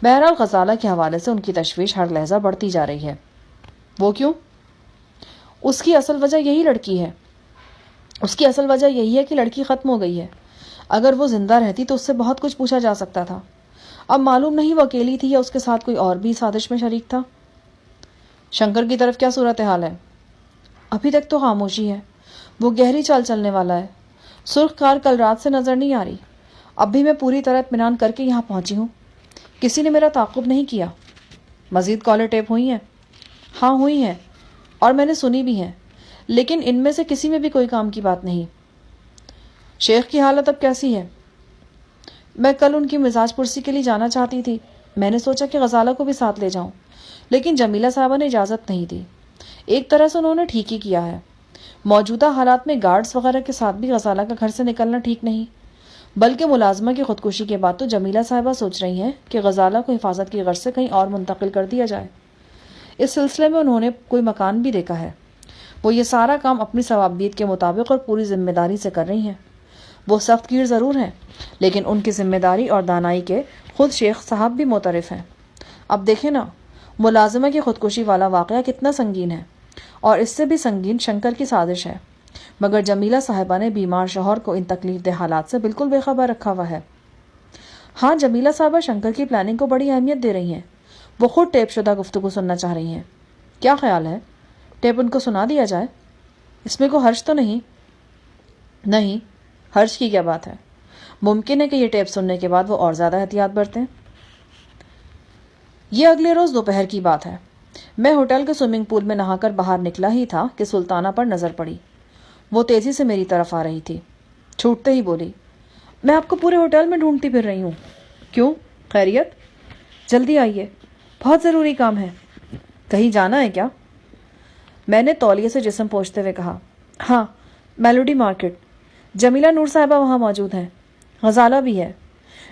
[SPEAKER 1] بہرحال غزالہ کے حوالے سے ان کی تشویش ہر لحظہ بڑھتی جا رہی ہے. وہ کیوں؟ اس کی اصل وجہ یہی ہے کہ لڑکی ختم ہو گئی ہے. اگر وہ زندہ رہتی تو اس سے بہت کچھ پوچھا جا سکتا تھا. اب معلوم نہیں وہ اکیلی تھی یا اس کے ساتھ کوئی اور بھی سازش میں شریک تھا. شنکر کی طرف کیا صورتحال ہے؟ ابھی تک تو خاموشی ہے. وہ گہری چال چلنے والا ہے. سرخ کار کل رات سے نظر نہیں آ رہی. اب بھی میں پوری طرح اطمینان کر کے یہاں پہنچی ہوں. کسی نے میرا تعاقب نہیں کیا. مزید کالر ٹیپ ہوئی ہیں؟ ہاں ہوئی ہیں، اور میں نے سنی بھی ہیں، لیکن ان میں سے کسی میں بھی کوئی کام کی بات نہیں. شیخ کی حالت اب کیسی ہے؟ میں کل ان کی مزاج پرسی کے لیے جانا چاہتی تھی. میں نے سوچا کہ غزالہ کو بھی ساتھ لے جاؤں، لیکن جمیلہ صاحبہ نے اجازت نہیں دی. ایک طرح سے انہوں نے ٹھیک ہی کیا ہے. موجودہ حالات میں گارڈز وغیرہ کے ساتھ بھی غزالہ کا گھر سے نکلنا ٹھیک نہیں. بلکہ ملازمہ کی خودکشی کے بعد تو جمیلہ صاحبہ سوچ رہی ہیں کہ غزالہ کو حفاظت کی غرض سے کہیں اور منتقل کر دیا جائے. اس سلسلے میں انہوں نے کوئی مکان بھی دیکھا ہے. وہ یہ سارا کام اپنی ثوابدید کے مطابق اور پوری ذمہ داری سے کر رہی ہیں. وہ سخت گیر ضرور ہیں، لیکن ان کی ذمہ داری اور دانائی کے خود شیخ صاحب بھی معترف ہیں. اب دیکھیں نا، ملازمہ کی خودکشی والا واقعہ کتنا سنگین ہے، اور اس سے بھی سنگین شنکر کی سازش ہے. مگر جمیلہ صاحبہ نے بیمار شوہر کو ان تکلیف دہ حالات سے بالکل بے خبر رکھا ہوا ہے. ہاں، جمیلہ صاحبہ شنکر کی پلاننگ کو بڑی اہمیت دے رہی ہیں. وہ خود ٹیپ شدہ گفتگو سننا چاہ رہی ہیں. کیا خیال ہے، ٹیپ ان کو سنا دیا جائے؟ اس میں کوئی حرج تو نہیں؟ نہیں، حرج کی کیا بات ہے. ممکن ہے کہ یہ ٹیپ سننے کے بعد وہ اور زیادہ احتیاط برتیں. یہ اگلے روز دوپہر کی بات ہے. میں ہوٹل کے سوئمنگ پول میں نہا کر باہر نکلا ہی تھا کہ سلطانہ پر نظر پڑی۔ وہ تیزی سے میری طرف آ رہی تھی۔ چھوٹتے ہی بولی، میں آپ کو پورے ہوٹل میں ڈھونڈتی پھر رہی ہوں۔ کیوں؟ خیریت؟ جلدی آئیے، بہت ضروری کام ہے۔ کہیں جانا ہے کیا؟ میں نے تولیے سے جسم پوچھتے ہوئے کہا۔ ہاں، میلوڈی مارکیٹ۔ جمیلہ نور صاحبہ وہاں موجود ہیں، غزالہ بھی ہے۔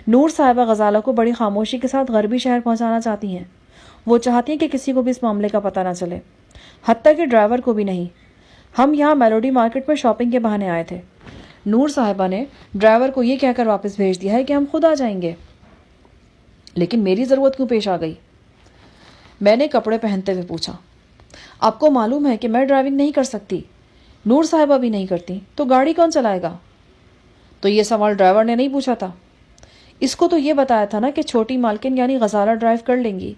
[SPEAKER 1] نور صاحبہ غزالہ کو بڑی خاموشی کے ساتھ غربی شہر پہنچانا چاہتی ہیں۔ وہ چاہتی ہیں کہ کسی کو بھی اس معاملے کا پتہ نہ چلے، حتیٰ کہ ڈرائیور کو بھی نہیں۔ ہم یہاں میلوڈی مارکیٹ میں شاپنگ کے بہانے آئے تھے۔ نور صاحبہ نے ڈرائیور کو یہ کہہ کر واپس بھیج دیا ہے کہ ہم خود آ جائیں گے۔ لیکن میری ضرورت کیوں پیش آ گئی؟ میں نے کپڑے پہنتے ہوئے پوچھا۔ آپ کو معلوم ہے کہ میں ڈرائیونگ نہیں کر سکتی، نور صاحبہ بھی نہیں کرتی، تو گاڑی کون چلائے گا؟ تو یہ سوال ڈرائیور نے نہیں پوچھا تھا؟ اس کو تو یہ بتایا تھا نا کہ چھوٹی مالکن یعنی غزالہ ڈرائیو کر لیں گی،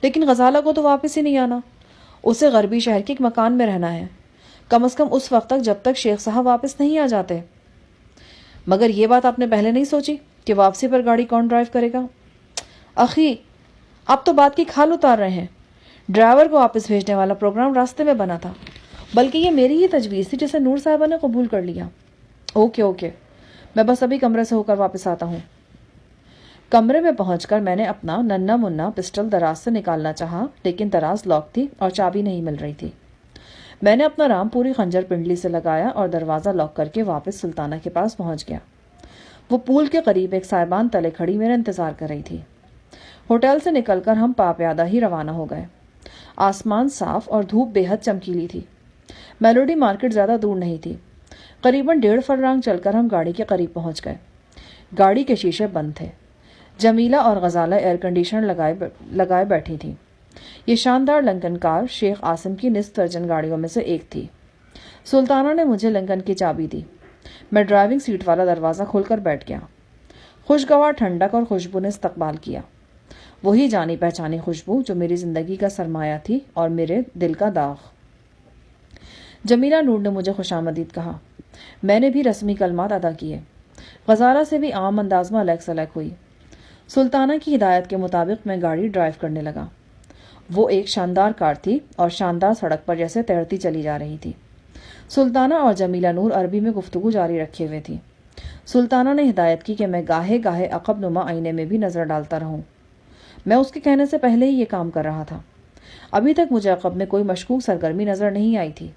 [SPEAKER 1] لیکن غزالہ کو تو واپس ہی نہیں آنا۔ اسے غربی شہر کے ایک مکان میں رہنا ہے، کم از کم اس وقت تک جب تک شیخ صاحب واپس نہیں آ جاتے۔ مگر یہ بات آپ نے پہلے نہیں سوچی کہ واپسی پر گاڑی کون ڈرائیو کرے گا؟ اخی، آپ تو بات کی کھال اتار رہے ہیں۔ ڈرائیور کو واپس بھیجنے والا پروگرام راستے میں بنا تھا، بلکہ یہ میری ہی تجویز تھی جسے نور صاحبہ نے قبول کر لیا۔ اوکے، میں بس ابھی کمرے سے ہو کر واپس آتا ہوں۔ کمرے میں پہنچ کر میں نے اپنا ننھا منا پسٹل دراز سے نکالنا چاہا، لیکن دراز لاک تھی اور چابی نہیں مل رہی تھی۔ میں نے اپنا رام پوری خنجر پنڈلی سے لگایا اور دروازہ لاک کر کے واپس سلطانہ کے پاس پہنچ گیا۔ وہ پول کے قریب ایک سائبان تلے کھڑی میرا انتظار کر رہی تھی۔ ہوٹل سے نکل کر ہم پاپیادہ ہی روانہ ہو گئے۔ آسمان صاف اور دھوپ بے حد چمکیلی تھی۔ میلوڈی مارکیٹ زیادہ دور نہیں تھی۔ قریباً 1.5 فرلانگ چل کر ہم گاڑی کے قریب پہنچ گئے۔ گاڑی کے شیشے بند تھے۔ جمیلہ اور غزالہ ایئر کنڈیشنر لگائے بیٹھی تھیں۔ یہ شاندار لنکن کار شیخ عاصم کی نصف درجن گاڑیوں میں سے ایک تھی۔ سلطانہ نے مجھے لنکن کی چابی دی۔ میں ڈرائیونگ سیٹ والا دروازہ کھول کر بیٹھ گیا۔ خوشگوار ٹھنڈک اور خوشبو نے استقبال کیا، وہی جانی پہچانی خوشبو جو میری زندگی کا سرمایہ تھی اور میرے دل کا داغ۔ جمیلہ نور نے مجھے خوش آمدید کہا۔ میں نے بھی رسمی کلمات ادا کیے۔ غزالہ سے بھی عام انداز میں علیک سلیک ہوئی۔ سلطانہ کی ہدایت کے مطابق میں گاڑی ڈرائیو کرنے لگا۔ وہ ایک شاندار کار تھی اور شاندار سڑک پر جیسے تیرتی چلی جا رہی تھی۔ سلطانہ اور جمیلہ نور عربی میں گفتگو جاری رکھے ہوئے تھی۔ سلطانہ نے ہدایت کی کہ میں گاہے گاہے عقب نما آئینے میں بھی نظر ڈالتا رہوں۔ میں اس کے کہنے سے پہلے ہی یہ کام کر رہا تھا۔ ابھی تک مجھے عقب میں کوئی مشکوک سرگرمی نظر نہیں آئی تھی۔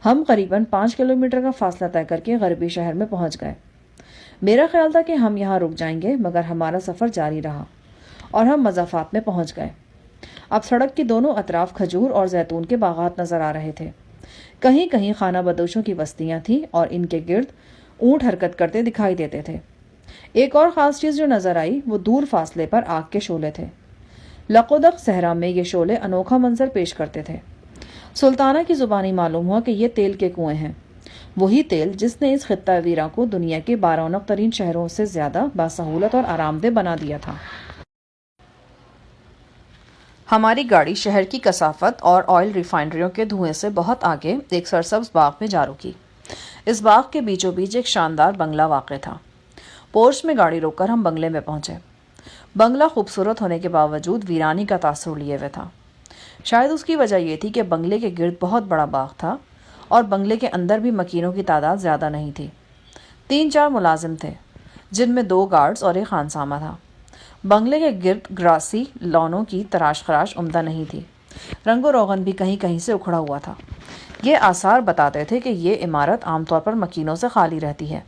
[SPEAKER 1] ہم قریباً 5 کلومیٹر کا فاصلہ طے کر کے غربی شہر میں پہنچ گئے۔ میرا خیال تھا کہ ہم یہاں رک جائیں گے، مگر ہمارا سفر جاری رہا اور ہم مضافات میں پہنچ گئے۔ اب سڑک کے دونوں اطراف کھجور اور زیتون کے باغات نظر آ رہے تھے۔ کہیں کہیں خانہ بدوشوں کی بستیاں تھیں اور ان کے گرد اونٹ حرکت کرتے دکھائی دیتے تھے۔ ایک اور خاص چیز جو نظر آئی وہ دور فاصلے پر آگ کے شعلے تھے۔ لقودق صحرا میں یہ شعلے انوکھا منظر پیش کرتے تھے۔ سلطانہ کی زبانی معلوم ہوا کہ یہ تیل کے کنویں ہیں، وہی تیل جس نے اس خطہ ویراں کو دنیا کے بارونق ترین شہروں سے زیادہ باسہولت اور آرام دہ بنا دیا تھا۔ ہماری گاڑی شہر کی کثافت اور آئل ریفائنریوں کے دھوئیں سے بہت آگے ایک سرسبز باغ میں جا رکی۔ اس باغ کے بیچوں بیچ ایک شاندار بنگلہ واقع تھا۔ پورچ میں گاڑی روک کر ہم بنگلے میں پہنچے۔ بنگلہ خوبصورت ہونے کے باوجود ویرانی کا تاثر لیے ہوئے تھا۔ شاید اس کی وجہ یہ تھی کہ بنگلے کے گرد بہت بڑا باغ تھا اور بنگلے کے اندر بھی مکینوں کی تعداد زیادہ نہیں تھی۔ 3-4 ملازم تھے، جن میں 2 گارڈز اور ایک خانسامہ تھا۔ بنگلے کے گرد گراسی لانوں کی تراش خراش عمدہ نہیں تھی۔ رنگ و روغن بھی کہیں کہیں سے اکھڑا ہوا تھا۔ یہ آثار بتاتے تھے کہ یہ عمارت عام طور پر مکینوں سے خالی رہتی ہے۔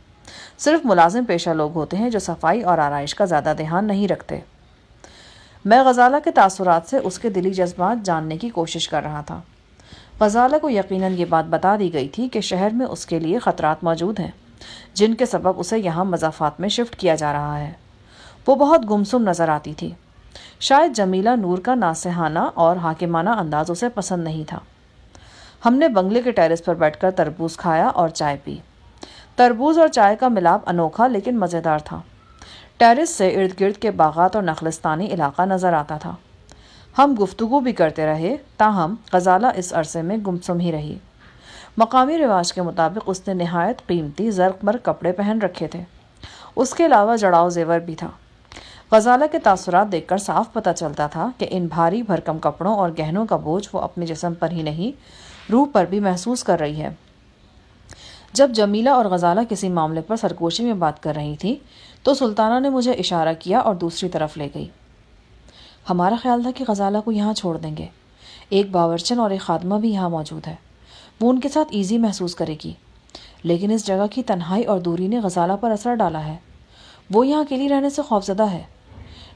[SPEAKER 1] صرف ملازم پیشہ لوگ ہوتے ہیں جو صفائی اور آرائش کا زیادہ دھیان نہیں رکھتے۔ میں غزالہ کے تاثرات سے اس کے دلی جذبات جاننے کی کوشش کر رہا تھا۔ غزالہ کو یقیناً یہ بات بتا دی گئی تھی کہ شہر میں اس کے لیے خطرات موجود ہیں، جن کے سبب اسے یہاں مضافات میں شفٹ کیا جا رہا ہے۔ وہ بہت گمسم نظر آتی تھی۔ شاید جمیلہ نور کا ناصحانہ اور حاکمانہ انداز اسے پسند نہیں تھا۔ ہم نے بنگلے کے ٹیرس پر بیٹھ کر تربوز کھایا اور چائے پی۔ تربوز اور چائے کا ملاپ انوکھا لیکن مزیدار تھا۔ ٹیرس سے ارد گرد کے باغات اور نخلستانی علاقہ نظر آتا تھا۔ ہم گفتگو بھی کرتے رہے، تاہم غزالہ اس عرصے میں گمسم ہی رہی۔ مقامی رواج کے مطابق اس نے نہایت قیمتی زرق مرق کپڑے پہن رکھے تھے۔ اس کے علاوہ جڑاؤ زیور بھی تھا۔ غزالہ کے تاثرات دیکھ کر صاف پتہ چلتا تھا کہ ان بھاری بھرکم کپڑوں اور گہنوں کا بوجھ وہ اپنے جسم پر ہی نہیں روح پر بھی محسوس کر رہی ہے۔ جب جمیلہ اور غزالہ کسی معاملے پر سرگوشی میں بات کر رہی تھی تو سلطانہ نے مجھے اشارہ کیا اور دوسری طرف لے گئی۔ ہمارا خیال تھا کہ غزالہ کو یہاں چھوڑ دیں گے، ایک باورچن اور ایک خادمہ بھی یہاں موجود ہے، وہ ان کے ساتھ ایزی محسوس کرے گی، لیکن اس جگہ کی تنہائی اور دوری نے غزالہ پر اثر ڈالا ہے، وہ یہاں اکیلی رہنے سے خوفزدہ ہے۔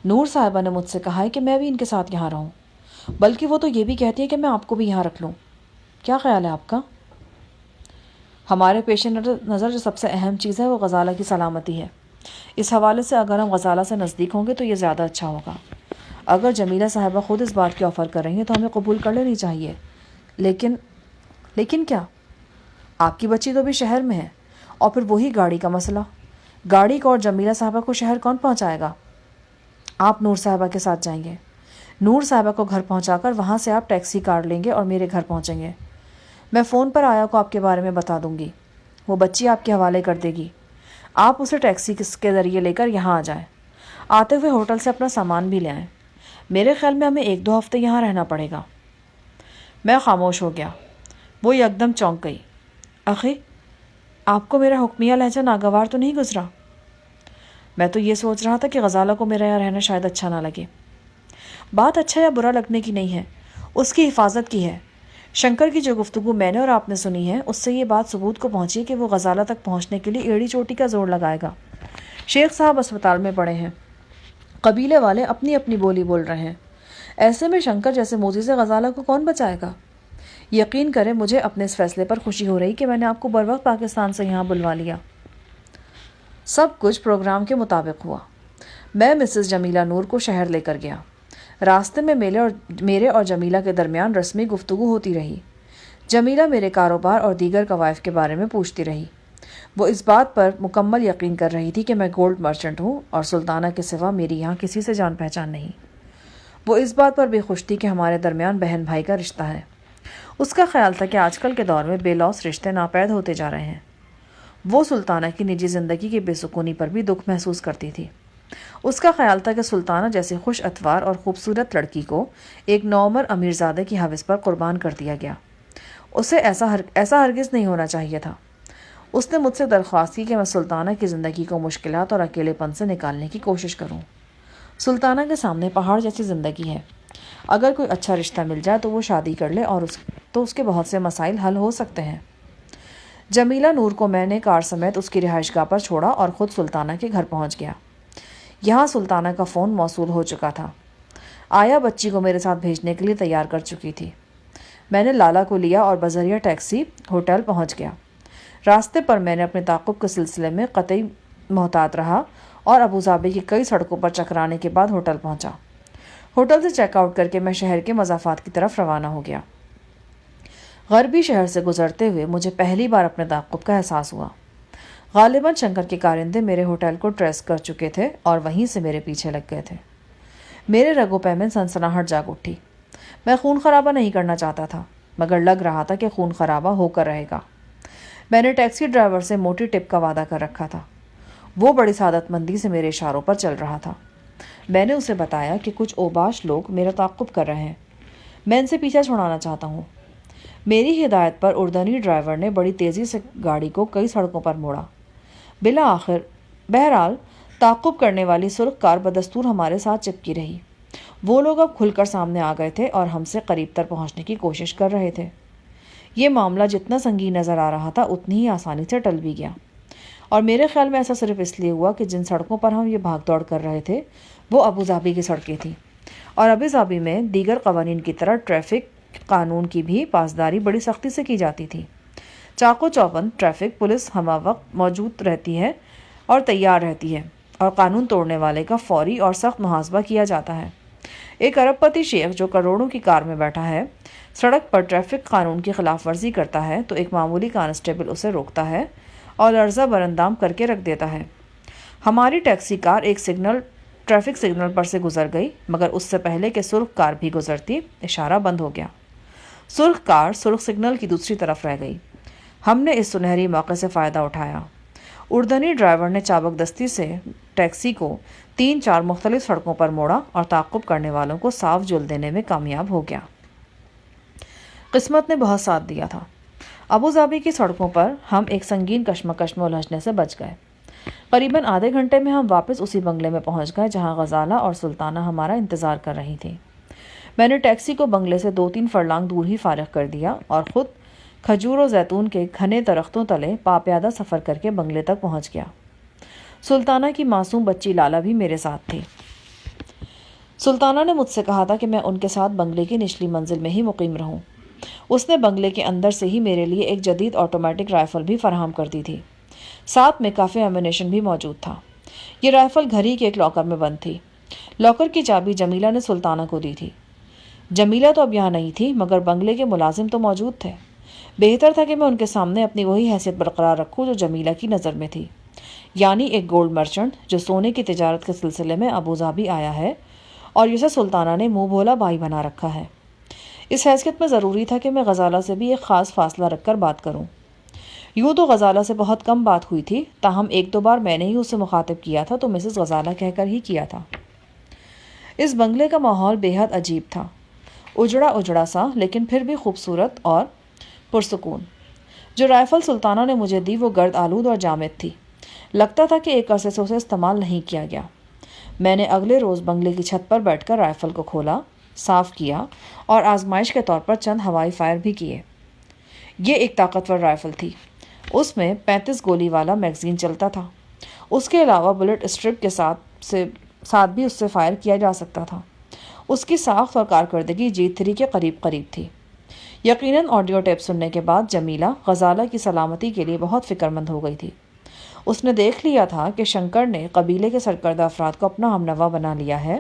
[SPEAKER 1] نور صاحبہ نے مجھ سے کہا ہے کہ میں بھی ان کے ساتھ یہاں رہوں، بلکہ وہ تو یہ بھی کہتی ہے کہ میں آپ کو بھی یہاں رکھ لوں۔ کیا خیال ہے آپ کا؟ ہمارے پیش نظر جو سب سے اہم چیز ہے وہ غزالہ کی سلامتی ہے۔ اس حوالے سے اگر ہم غزالہ سے نزدیک ہوں گے تو یہ زیادہ اچھا ہوگا۔ اگر جمیلہ صاحبہ خود اس بات کی آفر کر رہی ہیں تو ہمیں قبول کر لینی چاہیے۔ لیکن کیا؟ آپ کی بچی تو بھی شہر میں ہے، اور پھر وہی گاڑی کا مسئلہ، گاڑی کو اور جمیلہ صاحبہ کو شہر کون پہنچائے گا؟ آپ نور صاحبہ کے ساتھ جائیں گے، نور صاحبہ کو گھر پہنچا کر وہاں سے آپ ٹیکسی کار لیں گے اور میرے گھر پہنچیں گے۔ میں فون پر آیا کو آپ کے بارے میں بتا دوں گی، وہ بچی آپ کے حوالے کر دے گی، آپ اسے ٹیکسی کے ذریعے لے کر یہاں آ جائیں، آتے ہوئے ہوٹل سے اپنا سامان بھی لے آئیں۔ میرے خیال میں ہمیں 1-2 ہفتے یہاں رہنا پڑے گا۔ میں خاموش ہو گیا، وہ یکدم چونک گئی۔ آخر آپ کو میرا حکمیہ لہجہ ناگوار تو نہیں گزرا؟ میں تو یہ سوچ رہا تھا کہ غزالہ کو میرا یہاں رہنا شاید اچھا نہ لگے۔ بات اچھا یا برا لگنے کی نہیں ہے، اس کی حفاظت کی ہے۔ شنکر کی جو گفتگو میں نے اور آپ نے سنی ہے اس سے یہ بات ثبوت کو پہنچی کہ وہ غزالہ تک پہنچنے کے لیے ایڑی چوٹی کا زور لگائے گا۔ شیخ صاحب اسپتال میں پڑے ہیں، قبیلے والے اپنی اپنی بولی بول رہے ہیں، ایسے میں شنکر جیسے موذی سے غزالہ کو کون بچائے گا؟ یقین کریں مجھے اپنے اس فیصلے پر خوشی ہو رہی کہ میں نے آپ کو بروقت پاکستان سے یہاں بلوا لیا۔ سب کچھ پروگرام کے مطابق ہوا۔ میں مسز جمیلہ نور کو شہر لے کر گیا۔ راستے میں میرے اور جمیلہ کے درمیان رسمی گفتگو ہوتی رہی۔ جمیلہ میرے کاروبار اور دیگر کوائف کے بارے میں پوچھتی رہی۔ وہ اس بات پر مکمل یقین کر رہی تھی کہ میں گولڈ مرچنٹ ہوں اور سلطانہ کے سوا میری یہاں کسی سے جان پہچان نہیں۔ وہ اس بات پر بھی خوش تھی کہ ہمارے درمیان بہن بھائی کا رشتہ ہے۔ اس کا خیال تھا کہ آج کل کے دور میں بے لوث رشتے ناپید ہوتے جا رہے ہیں۔ وہ سلطانہ کی نجی زندگی کی بے سکونی پر بھی دکھ محسوس کرتی تھی۔ اس کا خیال تھا کہ سلطانہ جیسی خوش اتوار اور خوبصورت لڑکی کو ایک نوعمر امیرزادے کی ہوس پر قربان کر دیا گیا۔ اسے ایسا ہرگز نہیں ہونا چاہیے تھا۔ اس نے مجھ سے درخواست کی کہ میں سلطانہ کی زندگی کو مشکلات اور اکیلے پن سے نکالنے کی کوشش کروں۔ سلطانہ کے سامنے پہاڑ جیسی زندگی ہے، اگر کوئی اچھا رشتہ مل جائے تو وہ شادی کر لے اور اس کے بہت سے مسائل حل ہو سکتے ہیں۔ جمیلہ نور کو میں نے کار سمیت اس کی رہائش گاہ پر چھوڑا اور خود سلطانہ کے گھر پہنچ گیا۔ یہاں سلطانہ کا فون موصول ہو چکا تھا۔ آیا بچی کو میرے ساتھ بھیجنے کے لیے تیار کر چکی تھی۔ میں نے لالا کو لیا اور بذریعہ ٹیکسی ہوٹل پہنچ گیا۔ راستے پر میں نے اپنے تعاقب کے سلسلے میں قطعی محتاط رہا اور ابوظہبی کی کئی سڑکوں پر چکرانے کے بعد ہوٹل پہنچا۔ ہوٹل سے چیک آؤٹ کر کے میں شہر کے مضافات کی طرف روانہ ہو گیا۔ غربی شہر سے گزرتے ہوئے مجھے پہلی بار اپنے تعاقب کا احساس ہوا۔ غالباً شنکر کے کارندے میرے ہوٹل کو ٹریس کر چکے تھے اور وہیں سے میرے پیچھے لگ گئے تھے۔ میرے رگ و پے میں سنسناہٹ جاگ اٹھی۔ میں خون خرابہ نہیں کرنا چاہتا تھا، مگر لگ رہا تھا کہ خون خرابہ ہو کر رہے گا۔ میں نے ٹیکسی ڈرائیور سے موٹی ٹپ کا وعدہ کر رکھا تھا۔ وہ بڑی سعادت مندی سے میرے اشاروں پر چل رہا تھا۔ میں نے اسے بتایا کہ کچھ اوباش لوگ میرا تعاقب کر رہے ہیں، میں ان سے پیچھا چھڑانا چاہتا ہوں۔ میری ہدایت پر اردنی ڈرائیور نے بڑی تیزی سے گاڑی کو کئی سڑکوں پر موڑا۔ بہرحال تعاقب کرنے والی سرخ کار بدستور ہمارے ساتھ چپکی رہی۔ وہ لوگ اب کھل کر سامنے آ گئے تھے اور ہم سے قریب تر پہنچنے کی کوشش کر رہے تھے۔ یہ معاملہ جتنا سنگین نظر آ رہا تھا اتنی ہی آسانی سے ٹل بھی گیا، اور میرے خیال میں ایسا صرف اس لیے ہوا کہ جن سڑکوں پر ہم یہ بھاگ دوڑ کر رہے تھے وہ ابوظہبی کی سڑکیں تھیں، اور ابوظہبی میں دیگر قوانین کی طرح ٹریفک قانون کی بھی پاسداری بڑی سختی سے کی جاتی تھی۔ چاق و چوبند ٹریفک پولیس ہمہ وقت موجود رہتی ہے اور تیار رہتی ہے، اور قانون توڑنے والے کا فوری اور سخت محاسبہ کیا جاتا ہے۔ ایک ارب پتی شیخ جو کروڑوں کی کار میں بیٹھا ہے سڑک پر ٹریفک قانون کی خلاف ورزی کرتا ہے تو ایک معمولی کانسٹیبل اسے روکتا ہے اور لرزہ برندام کر کے رکھ دیتا ہے۔ ہماری ٹیکسی کار ایک ٹریفک سگنل پر سے گزر گئی، مگر اس سے پہلے کہ سرخ کار بھی گزرتی اشارہ بند ہو گیا۔ سرخ کار سرخ سگنل کی دوسری طرف رہ گئی۔ ہم نے اس سنہری موقع سے فائدہ اٹھایا۔ اردنی ڈرائیور نے چابک دستی سے ٹیکسی کو 3-4 مختلف سڑکوں پر موڑا اور تعاقب کرنے والوں کو صاف جل دینے میں کامیاب ہو گیا۔ قسمت نے بہت ساتھ دیا تھا۔ ابوظہبی کی سڑکوں پر ہم ایک سنگین کشمکش میں الجھنے سے بچ گئے۔ قریباً آدھے گھنٹے میں ہم واپس اسی بنگلے میں پہنچ گئے جہاں غزالہ اور سلطانہ ہمارا انتظار کر رہی تھی۔ میں نے ٹیکسی کو بنگلے سے 2-3 فرلانگ دور ہی فارغ کر دیا اور خود کھجور و زیتون کے گھنے درختوں تلے پاپیادہ سفر کر کے بنگلے تک پہنچ گیا۔ سلطانہ کی معصوم بچی لالا بھی میرے ساتھ تھی۔ سلطانہ نے مجھ سے کہا تھا کہ میں ان کے ساتھ بنگلے کی نچلی منزل میں ہی مقیم رہوں۔ اس نے بنگلے کے اندر سے ہی میرے لیے ایک جدید آٹومیٹک رائفل بھی فراہم کر دی تھی۔ ساتھ میں کافی ایمونیشن بھی موجود تھا۔ یہ رائفل گھر ہی کے ایک لاکر میں بند تھی۔ لاکر کی چابی جمیلہ نے سلطانہ کو دی تھی۔ جمیلہ تو اب یہاں نہیں تھی مگر بنگلے کے ملازم تو موجود تھے۔ بہتر تھا کہ میں ان کے سامنے اپنی وہی حیثیت برقرار رکھوں جو جمیلہ کی نظر میں تھی، یعنی ایک گولڈ مرچنٹ جو سونے کی تجارت کے سلسلے میں ابوظہبی آیا ہے اور جسے سلطانہ نے منہ بھولا بھائی بنا رکھا ہے۔ اس حیثیت میں ضروری تھا کہ میں غزالہ سے بھی ایک خاص فاصلہ رکھ کر بات کروں۔ یوں تو غزالہ سے بہت کم بات ہوئی تھی، تاہم 1-2 بار میں نے ہی اسے مخاطب کیا تھا تو مسز غزالہ کہہ کر ہی کیا تھا۔ اس بنگلے کا ماحول بے حد عجیب تھا، اجڑا سا لیکن پھر بھی خوبصورت اور پرسکون۔ جو رائفل سلطانہ نے مجھے دی وہ گرد آلود اور جامد تھی، لگتا تھا کہ ایک عرصے سے اسے استعمال نہیں کیا گیا۔ میں نے اگلے روز بنگلے کی چھت پر بیٹھ کر رائفل کو کھولا، صاف کیا اور آزمائش کے طور پر چند ہوائی فائر بھی کیے۔ یہ ایک طاقتور رائفل تھی، اس میں 35 گولی والا میگزین چلتا تھا۔ اس کے علاوہ بلٹ اسٹرپ کے ساتھ بھی اس سے فائر کیا جا سکتا تھا۔ اس کی ساخت اور کارکردگی G3 کے قریب تھی۔ یقیناً آڈیو ٹیپ سننے کے بعد جمیلہ غزالہ کی سلامتی کے لیے بہت فکر مند ہو گئی تھی۔ اس نے دیکھ لیا تھا کہ شنکر نے قبیلے کے سرکردہ افراد کو اپنا ہمنوا بنا لیا ہے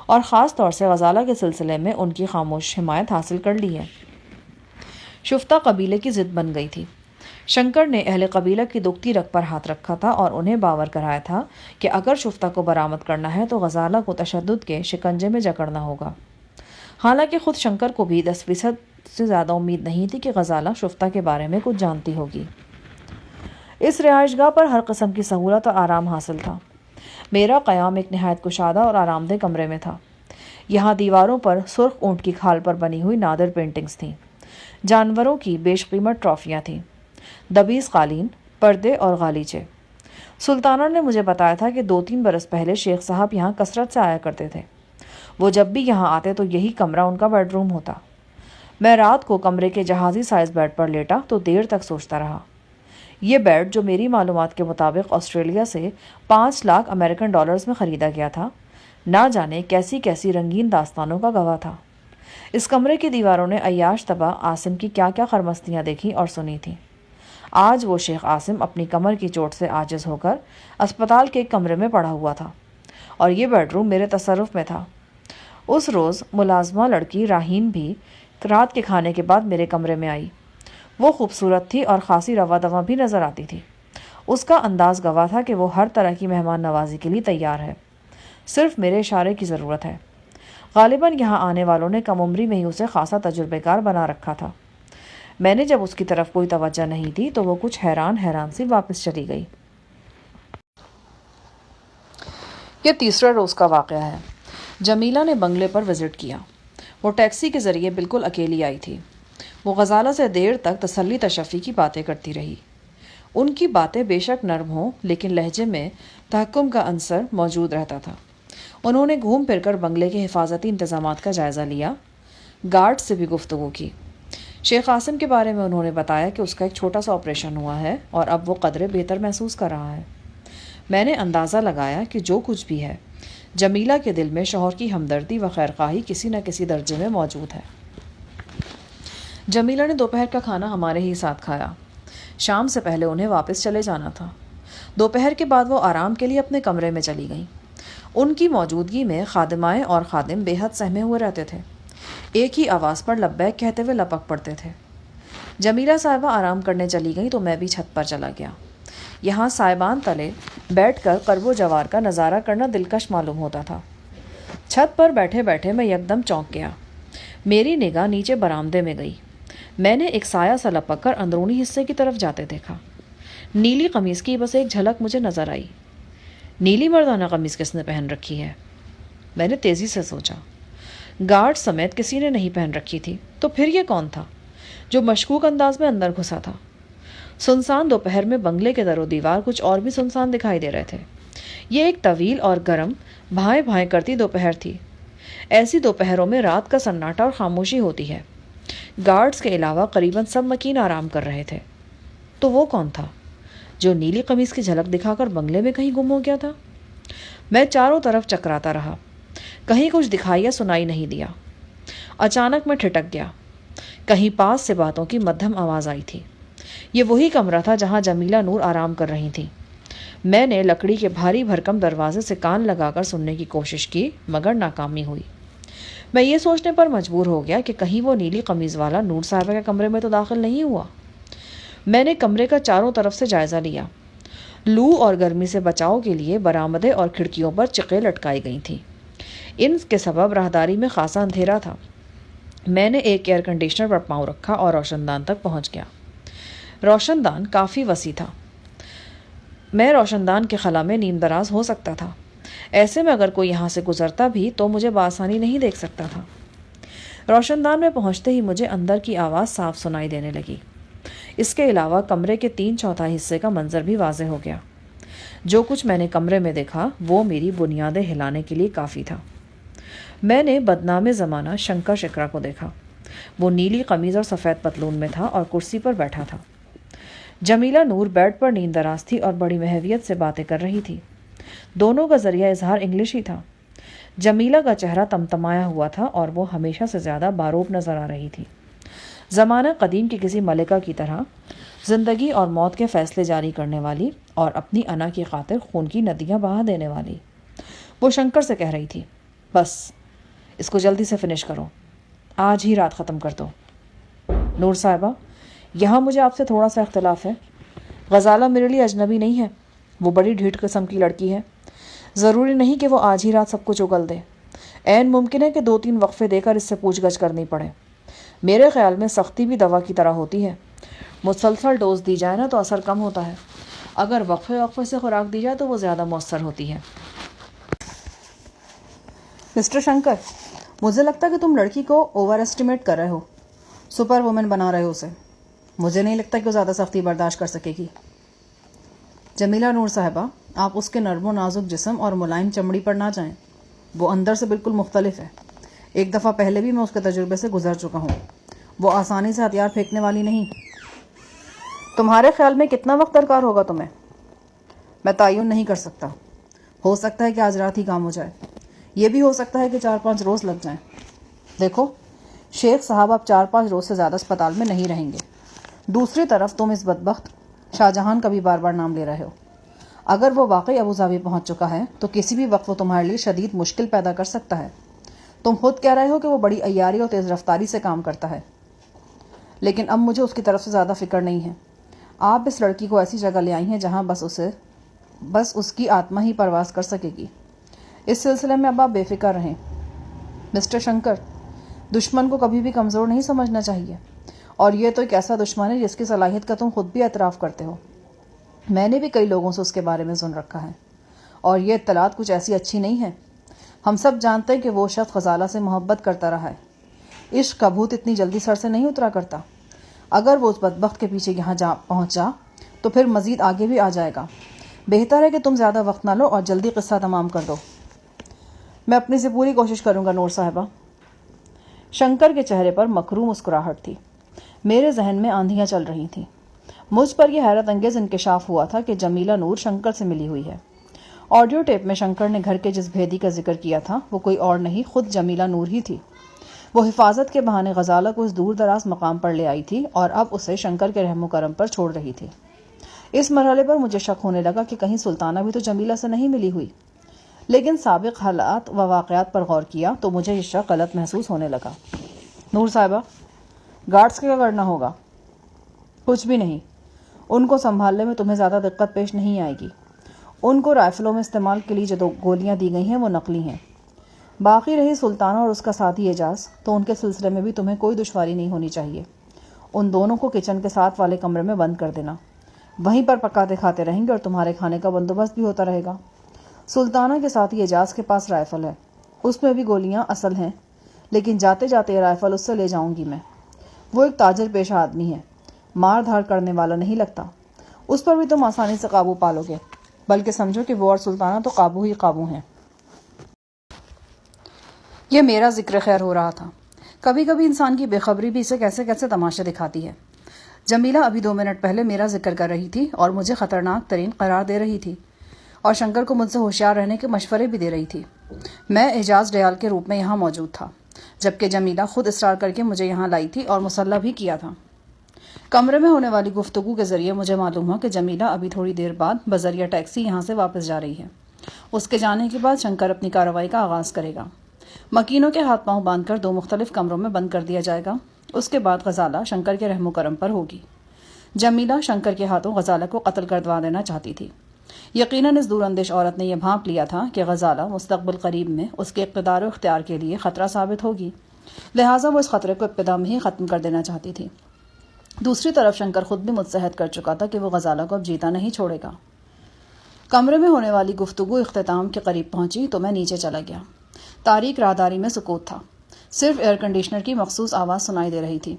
[SPEAKER 1] اور خاص طور سے غزالہ کے سلسلے میں ان کی خاموش حمایت حاصل کر لی ہے۔ شفتہ قبیلے کی ضد بن گئی تھی۔ شنکر نے اہل قبیلہ کی دکھتی رگ پر ہاتھ رکھا تھا اور انہیں باور کرایا تھا کہ اگر شفتہ کو برآمد کرنا ہے تو غزالہ کو تشدد کے شکنجے میں جکڑنا ہوگا۔ حالانکہ خود شنکر کو بھی 10% سے زیادہ امید نہیں تھی کہ غزالہ شفتہ کے بارے میں کچھ جانتی ہوگی۔ اس رہائش گاہ پر ہر قسم کی سہولت اور آرام حاصل تھا۔ میرا قیام ایک نہایت کشادہ اور آرام دہ کمرے میں تھا۔ یہاں دیواروں پر سرخ اونٹ کی کھال پر بنی ہوئی نادر پینٹنگز تھیں، جانوروں کی بیش قیمت ٹرافیاں تھیں، دبیز قالین، پردے اور غالیچے۔ سلطانہ نے مجھے بتایا تھا کہ 2-3 برس پہلے شیخ صاحب یہاں کثرت سے آیا کرتے تھے۔ وہ جب بھی یہاں آتے تو یہی کمرہ ان کا بیڈ روم ہوتا۔ میں رات کو کمرے کے جہازی سائز بیڈ پر لیٹا تو دیر تک سوچتا رہا۔ یہ بیڈ جو میری معلومات کے مطابق آسٹریلیا سے 5 لاکھ امریکن ڈالرز میں خریدا گیا تھا، نہ جانے کیسی کیسی رنگین داستانوں کا گواہ تھا۔ اس کمرے کی دیواروں نے عیاش طبع عاصم کی کیا کیا خرمستیاں دیکھی اور سنی تھیں۔ آج وہ شیخ عاصم اپنی کمر کی چوٹ سے عاجز ہو کر اسپتال کے ایک کمرے میں پڑا ہوا تھا اور یہ بیڈ روم میرے تصرف میں تھا۔ اس روز ملازمہ لڑکی راہین بھی رات کے کھانے کے بعد میرے کمرے میں آئی۔ وہ خوبصورت تھی اور خاصی رواں دواں بھی نظر آتی تھی۔ اس کا انداز گواہ تھا کہ وہ ہر طرح کی مہمان نوازی کے لیے تیار ہے، صرف میرے اشارے کی ضرورت ہے۔ غالباً یہاں آنے والوں نے کم عمری میں ہی اسے خاصا تجربے کار بنا رکھا تھا۔ میں نے جب اس کی طرف کوئی توجہ نہیں دی تو وہ کچھ حیران سی واپس چلی گئی۔ یہ تیسرا روز کا واقعہ ہے۔ جمیلہ نے بنگلے پر وزٹ کیا۔ وہ ٹیکسی کے ذریعے بالکل اکیلی آئی تھی۔ وہ غزالہ سے دیر تک تسلی تشفی کی باتیں کرتی رہی۔ ان کی باتیں بے شک نرم ہوں لیکن لہجے میں تحکم کا عنصر موجود رہتا تھا۔ انہوں نے گھوم پھر کر بنگلے کے حفاظتی انتظامات کا جائزہ لیا، گارڈ سے بھی گفتگو کی۔ شیخ عاصم کے بارے میں انہوں نے بتایا کہ اس کا ایک چھوٹا سا آپریشن ہوا ہے اور اب وہ قدرے بہتر محسوس کر رہا ہے۔ میں نے اندازہ لگایا کہ جو کچھ بھی ہے، جمیلہ کے دل میں شوہر کی ہمدردی و خیرخواہی کسی نہ کسی درجے میں موجود ہے۔ جمیلہ نے دوپہر کا کھانا ہمارے ہی ساتھ کھایا۔ شام سے پہلے انہیں واپس چلے جانا تھا۔ دوپہر کے بعد وہ آرام کے لیے اپنے کمرے میں چلی گئیں۔ ان کی موجودگی میں خادمائیں اور خادم بے حد سہمے ہوئے رہتے تھے، ایک ہی آواز پر لبیک کہتے ہوئے لپک پڑتے تھے۔ جمیلہ صاحبہ آرام کرنے چلی گئیں تو میں بھی چھت پر چلا گیا۔ یہاں سائبان تلے بیٹھ کر کرب و جوار کا نظارہ کرنا دلکش معلوم ہوتا تھا۔ چھت پر بیٹھے بیٹھے میں یکدم چونک گیا۔ میری نگاہ نیچے برآمدے میں گئی۔ میں نے ایک سایہ سا لپک کر اندرونی حصے کی طرف جاتے دیکھا۔ نیلی قمیض کی بس ایک جھلک مجھے نظر آئی۔ نیلی مردانہ قمیض کس نے پہن رکھی ہے؟ میں نے تیزی سے سوچا۔ گارڈ سمیت کسی نے نہیں پہن رکھی تھی، تو پھر یہ کون تھا جو مشکوک انداز میں اندر گھسا تھا؟ سنسان دوپہر میں بنگلے کے در و دیوار کچھ اور بھی سنسان دکھائی دے رہے تھے۔ یہ ایک طویل اور گرم بھائیں بھائیں کرتی دوپہر تھی۔ ایسی دوپہروں میں رات کا سناٹا اور خاموشی ہوتی ہے۔ گارڈز کے علاوہ قریباً سب مکین آرام کر رہے تھے۔ تو وہ کون تھا جو نیلی قمیض کی جھلک دکھا کر بنگلے میں کہیں گم ہو گیا تھا؟ میں چاروں طرف چکراتا رہا، کہیں کچھ دکھائی یا سنائی نہیں دیا۔ اچانک میں ٹھٹک گیا۔ کہیں پاس سے باتوں کی مدھم آواز آئی تھی۔ یہ وہی کمرہ تھا جہاں جمیلہ نور آرام کر رہی تھیں۔ میں نے لکڑی کے بھاری بھرکم دروازے سے کان لگا کر سننے کی کوشش کی، مگر ناکامی ہوئی۔ میں یہ سوچنے پر مجبور ہو گیا کہ کہیں وہ نیلی قمیض والا نور صاحبہ کے کمرے میں تو داخل نہیں ہوا۔ میں نے کمرے کا چاروں طرف سے جائزہ لیا۔ لو اور گرمی سے بچاؤ کے لیے برآمدے اور کھڑکیوں پر چقیں لٹکائی گئی تھیں۔ ان کے سبب راہداری میں خاصا اندھیرا تھا۔ میں نے ایک ایئر کنڈیشنر پر پاؤں رکھا اور روشن دان تک پہنچ گیا۔ روشن دان کافی وسیع تھا۔ میں روشن دان کے خلا میں نیم دراز ہو سکتا تھا۔ ایسے میں اگر کوئی یہاں سے گزرتا بھی تو مجھے بآسانی نہیں دیکھ سکتا تھا۔ روشن دان میں پہنچتے ہی مجھے اندر کی آواز صاف سنائی دینے لگی۔ اس کے علاوہ کمرے کے 3/4 حصے کا منظر بھی واضح ہو گیا۔ جو کچھ میں نے کمرے میں دیکھا وہ میری بنیادیں ہلانے کے لیے کافی تھا۔ میں نے بدنام زمانہ شنکر شکرا کو دیکھا۔ وہ نیلی قمیض اور سفید پتلون میں تھا اور کرسی پر بیٹھا تھا۔ جمیلہ نور بیڈ پر نیند دراز تھی اور بڑی محویت سے باتیں کر رہی تھی۔ دونوں کا ذریعہ اظہار انگلش ہی تھا۔ جمیلہ کا چہرہ تمتمایا ہوا تھا اور وہ ہمیشہ سے زیادہ باروب نظر آ رہی تھی، زمانہ قدیم کی کسی ملکہ کی طرح، زندگی اور موت کے فیصلے جاری کرنے والی اور اپنی انا کی خاطر خون کی ندیاں بہا دینے والی۔ وہ شنکر سے کہہ رہی تھی، بس اس کو جلدی سے فنش کرو، آج ہی رات ختم کر دو۔ نور صاحبہ، یہاں مجھے آپ سے تھوڑا سا اختلاف ہے۔ غزالہ میرے لیے اجنبی نہیں ہے، وہ بڑی ڈھیٹ قسم کی لڑکی ہے۔ ضروری نہیں کہ وہ آج ہی رات سب کچھ اگل دے۔ عین ممکن ہے کہ 2-3 وقفے دے کر اس سے پوچھ گچھ کرنی پڑے۔ میرے خیال میں سختی بھی دوا کی طرح ہوتی ہے۔ مسلسل ڈوز دی جائے نا تو اثر کم ہوتا ہے، اگر وقفے سے خوراک دی جائے تو وہ زیادہ مؤثر ہوتی ہے۔ مسٹر شنکر، مجھے لگتا ہے کہ تم لڑکی کو اوور ایسٹیمیٹ کر رہے ہو، سپر وومن بنا رہے ہو اسے۔ مجھے نہیں لگتا کہ وہ زیادہ سختی برداشت کر سکے گی۔ جمیلہ نور صاحبہ، آپ اس کے نرم و نازک جسم اور ملائم چمڑی پر نہ جائیں، وہ اندر سے بالکل مختلف ہے۔ ایک دفعہ پہلے بھی میں اس کے تجربے سے گزر چکا ہوں۔ وہ آسانی سے ہتھیار پھینکنے والی نہیں۔ تمہارے خیال میں کتنا وقت درکار ہوگا تمہیں؟ میں تعین نہیں کر سکتا۔ ہو سکتا ہے کہ آج رات ہی کام ہو جائے، یہ بھی ہو سکتا ہے کہ 4-5 روز لگ جائیں۔ دیکھو شیخ صاحب، اب 4-5 روز سے زیادہ اسپتال میں نہیں رہیں گے۔ دوسری طرف تم اس بدبخت شاہ جہان کا بھی بار بار نام لے رہے ہو۔ اگر وہ واقعی ابوظہبی پہنچ چکا ہے تو کسی بھی وقت وہ تمہارے لیے شدید مشکل پیدا کر سکتا ہے۔ تم خود کہہ رہے ہو کہ وہ بڑی عیاری اور تیز رفتاری سے کام کرتا ہے، لیکن اب مجھے اس کی طرف سے زیادہ فکر نہیں ہے۔ آپ اس لڑکی کو ایسی جگہ لے آئی ہیں جہاں بس اس کی آتما ہی پرواز کر سکے گی۔ اس سلسلے میں اب آپ بے فکر رہیں۔ مسٹر شنکر، دشمن کو کبھی بھی کمزور نہیں سمجھنا چاہیے، اور یہ تو ایک ایسا دشمن ہے جس کی صلاحیت کا تم خود بھی اعتراف کرتے ہو۔ میں نے بھی کئی لوگوں سے اس کے بارے میں سن رکھا ہے، اور یہ اطلاعات کچھ ایسی اچھی نہیں ہے۔ ہم سب جانتے ہیں کہ وہ شخص غزالہ سے محبت کرتا رہا ہے۔ عشق کا بھوت اتنی جلدی سر سے نہیں اترا کرتا۔ اگر وہ اس بدبخت کے پیچھے یہاں پہنچ جا تو پھر مزید آگے بھی آ جائے گا۔ بہتر ہے کہ تم زیادہ وقت نہ لو اور جلدی قصہ تمام کر دو۔ میں اپنی سے پوری کوشش کروں گا نور صاحبہ۔ شنکر کے چہرے پر مکرو مسکراہٹ تھی۔ میرے ذہن میں آندھیاں چل رہی تھیں۔ مجھ پر یہ حیرت انگیز انکشاف ہوا تھا کہ جمیلہ نور شنکر سے ملی ہوئی ہے۔ آڈیو ٹیپ میں شنکر نے گھر کے جس بھیدی کا ذکر کیا تھا وہ کوئی اور نہیں، خود جمیلہ نور ہی تھی۔ وہ حفاظت کے بہانے غزالہ کو اس دور دراز مقام پر لے آئی تھی اور اب اسے شنکر کے رحم و کرم پر چھوڑ رہی تھی۔ اس مرحلے پر مجھے شک ہونے لگا کہ کہیں سلطانہ بھی تو جمیلہ سے نہیں ملی ہوئی، لیکن سابق حالات و واقعات پر غور کیا تو مجھے یہ شک غلط محسوس ہونے لگا۔ نور صاحبہ، گارڈز کا کیا کرنا ہوگا؟ کچھ بھی نہیں، ان کو سنبھالنے میں تمہیں زیادہ دقت پیش نہیں آئے گی۔ ان کو رائفلوں میں استعمال کے لیے جو گولیاں دی گئی ہیں وہ نقلی ہیں۔ باقی رہی سلطانہ اور اس کا ساتھی اعجاز، تو ان کے سلسلے میں بھی تمہیں کوئی دشواری نہیں ہونی چاہیے۔ ان دونوں کو کچن کے ساتھ والے کمرے میں بند کر دینا۔ وہیں پر پکاتے کھاتے رہیں گے اور تمہارے کھانے کا بندوبست بھی ہوتا رہے گا۔ سلطانہ کے ساتھ اعجاز کے پاس رائفل ہے، اس میں بھی گولیاں اصل ہیں، لیکن جاتے جاتے یہ رائفل اس سے لے جاؤں گی میں۔ وہ ایک تاجر پیشہ آدمی ہے، مار دھاڑ کرنے والا نہیں لگتا، اس پر بھی تم آسانی سے قابو پالو گے، بلکہ سمجھو کہ وہ اور سلطانہ تو قابو ہی قابو ہیں۔ یہ میرا ذکر خیر ہو رہا تھا۔ کبھی کبھی انسان کی بے خبری بھی اسے کیسے کیسے تماشے دکھاتی ہے۔ جمیلہ ابھی 2 منٹ پہلے میرا ذکر کر رہی تھی اور مجھے خطرناک ترین قرار دے رہی تھی، اور شنکر کو مجھ سے ہوشیار رہنے کے مشورے بھی دے رہی تھی۔ میں اعجاز ڈیال کے روپ میں یہاں موجود تھا، جبکہ جمیلہ خود اصرار کر کے مجھے یہاں لائی تھی اور مسلح بھی کیا تھا۔ کمرے میں ہونے والی گفتگو کے ذریعے مجھے معلوم ہوا کہ جمیلہ ابھی تھوڑی دیر بعد بذریعہ ٹیکسی یہاں سے واپس جا رہی ہے۔ اس کے جانے کے بعد شنکر اپنی کارروائی کا آغاز کرے گا۔ مکینوں کے ہاتھ پاؤں باندھ کر 2 مختلف کمروں میں بند کر دیا جائے گا۔ اس کے بعد غزالہ شنکر کے رحم و کرم پر ہوگی۔ جمیلہ شنکر کے ہاتھوں غزالہ کو قتل کروا دینا چاہتی تھی۔ یقیناً اس دور اندیش عورت نے یہ بھانپ لیا تھا کہ غزالہ مستقبل قریب میں اس کے اقتدار و اختیار کے لیے خطرہ ثابت ہوگی، لہٰذا وہ اس خطرے کو ابتدا میں ہی ختم کر دینا چاہتی تھی۔ دوسری طرف شنکر خود بھی متعہد کر چکا تھا کہ وہ غزالہ کو اب جیتا نہیں چھوڑے گا۔ کمرے میں ہونے والی گفتگو اختتام کے قریب پہنچی تو میں نیچے چلا گیا۔ تاریک راہداری میں سکوت تھا، صرف ایئر کنڈیشنر کی مخصوص آواز سنائی دے رہی تھی۔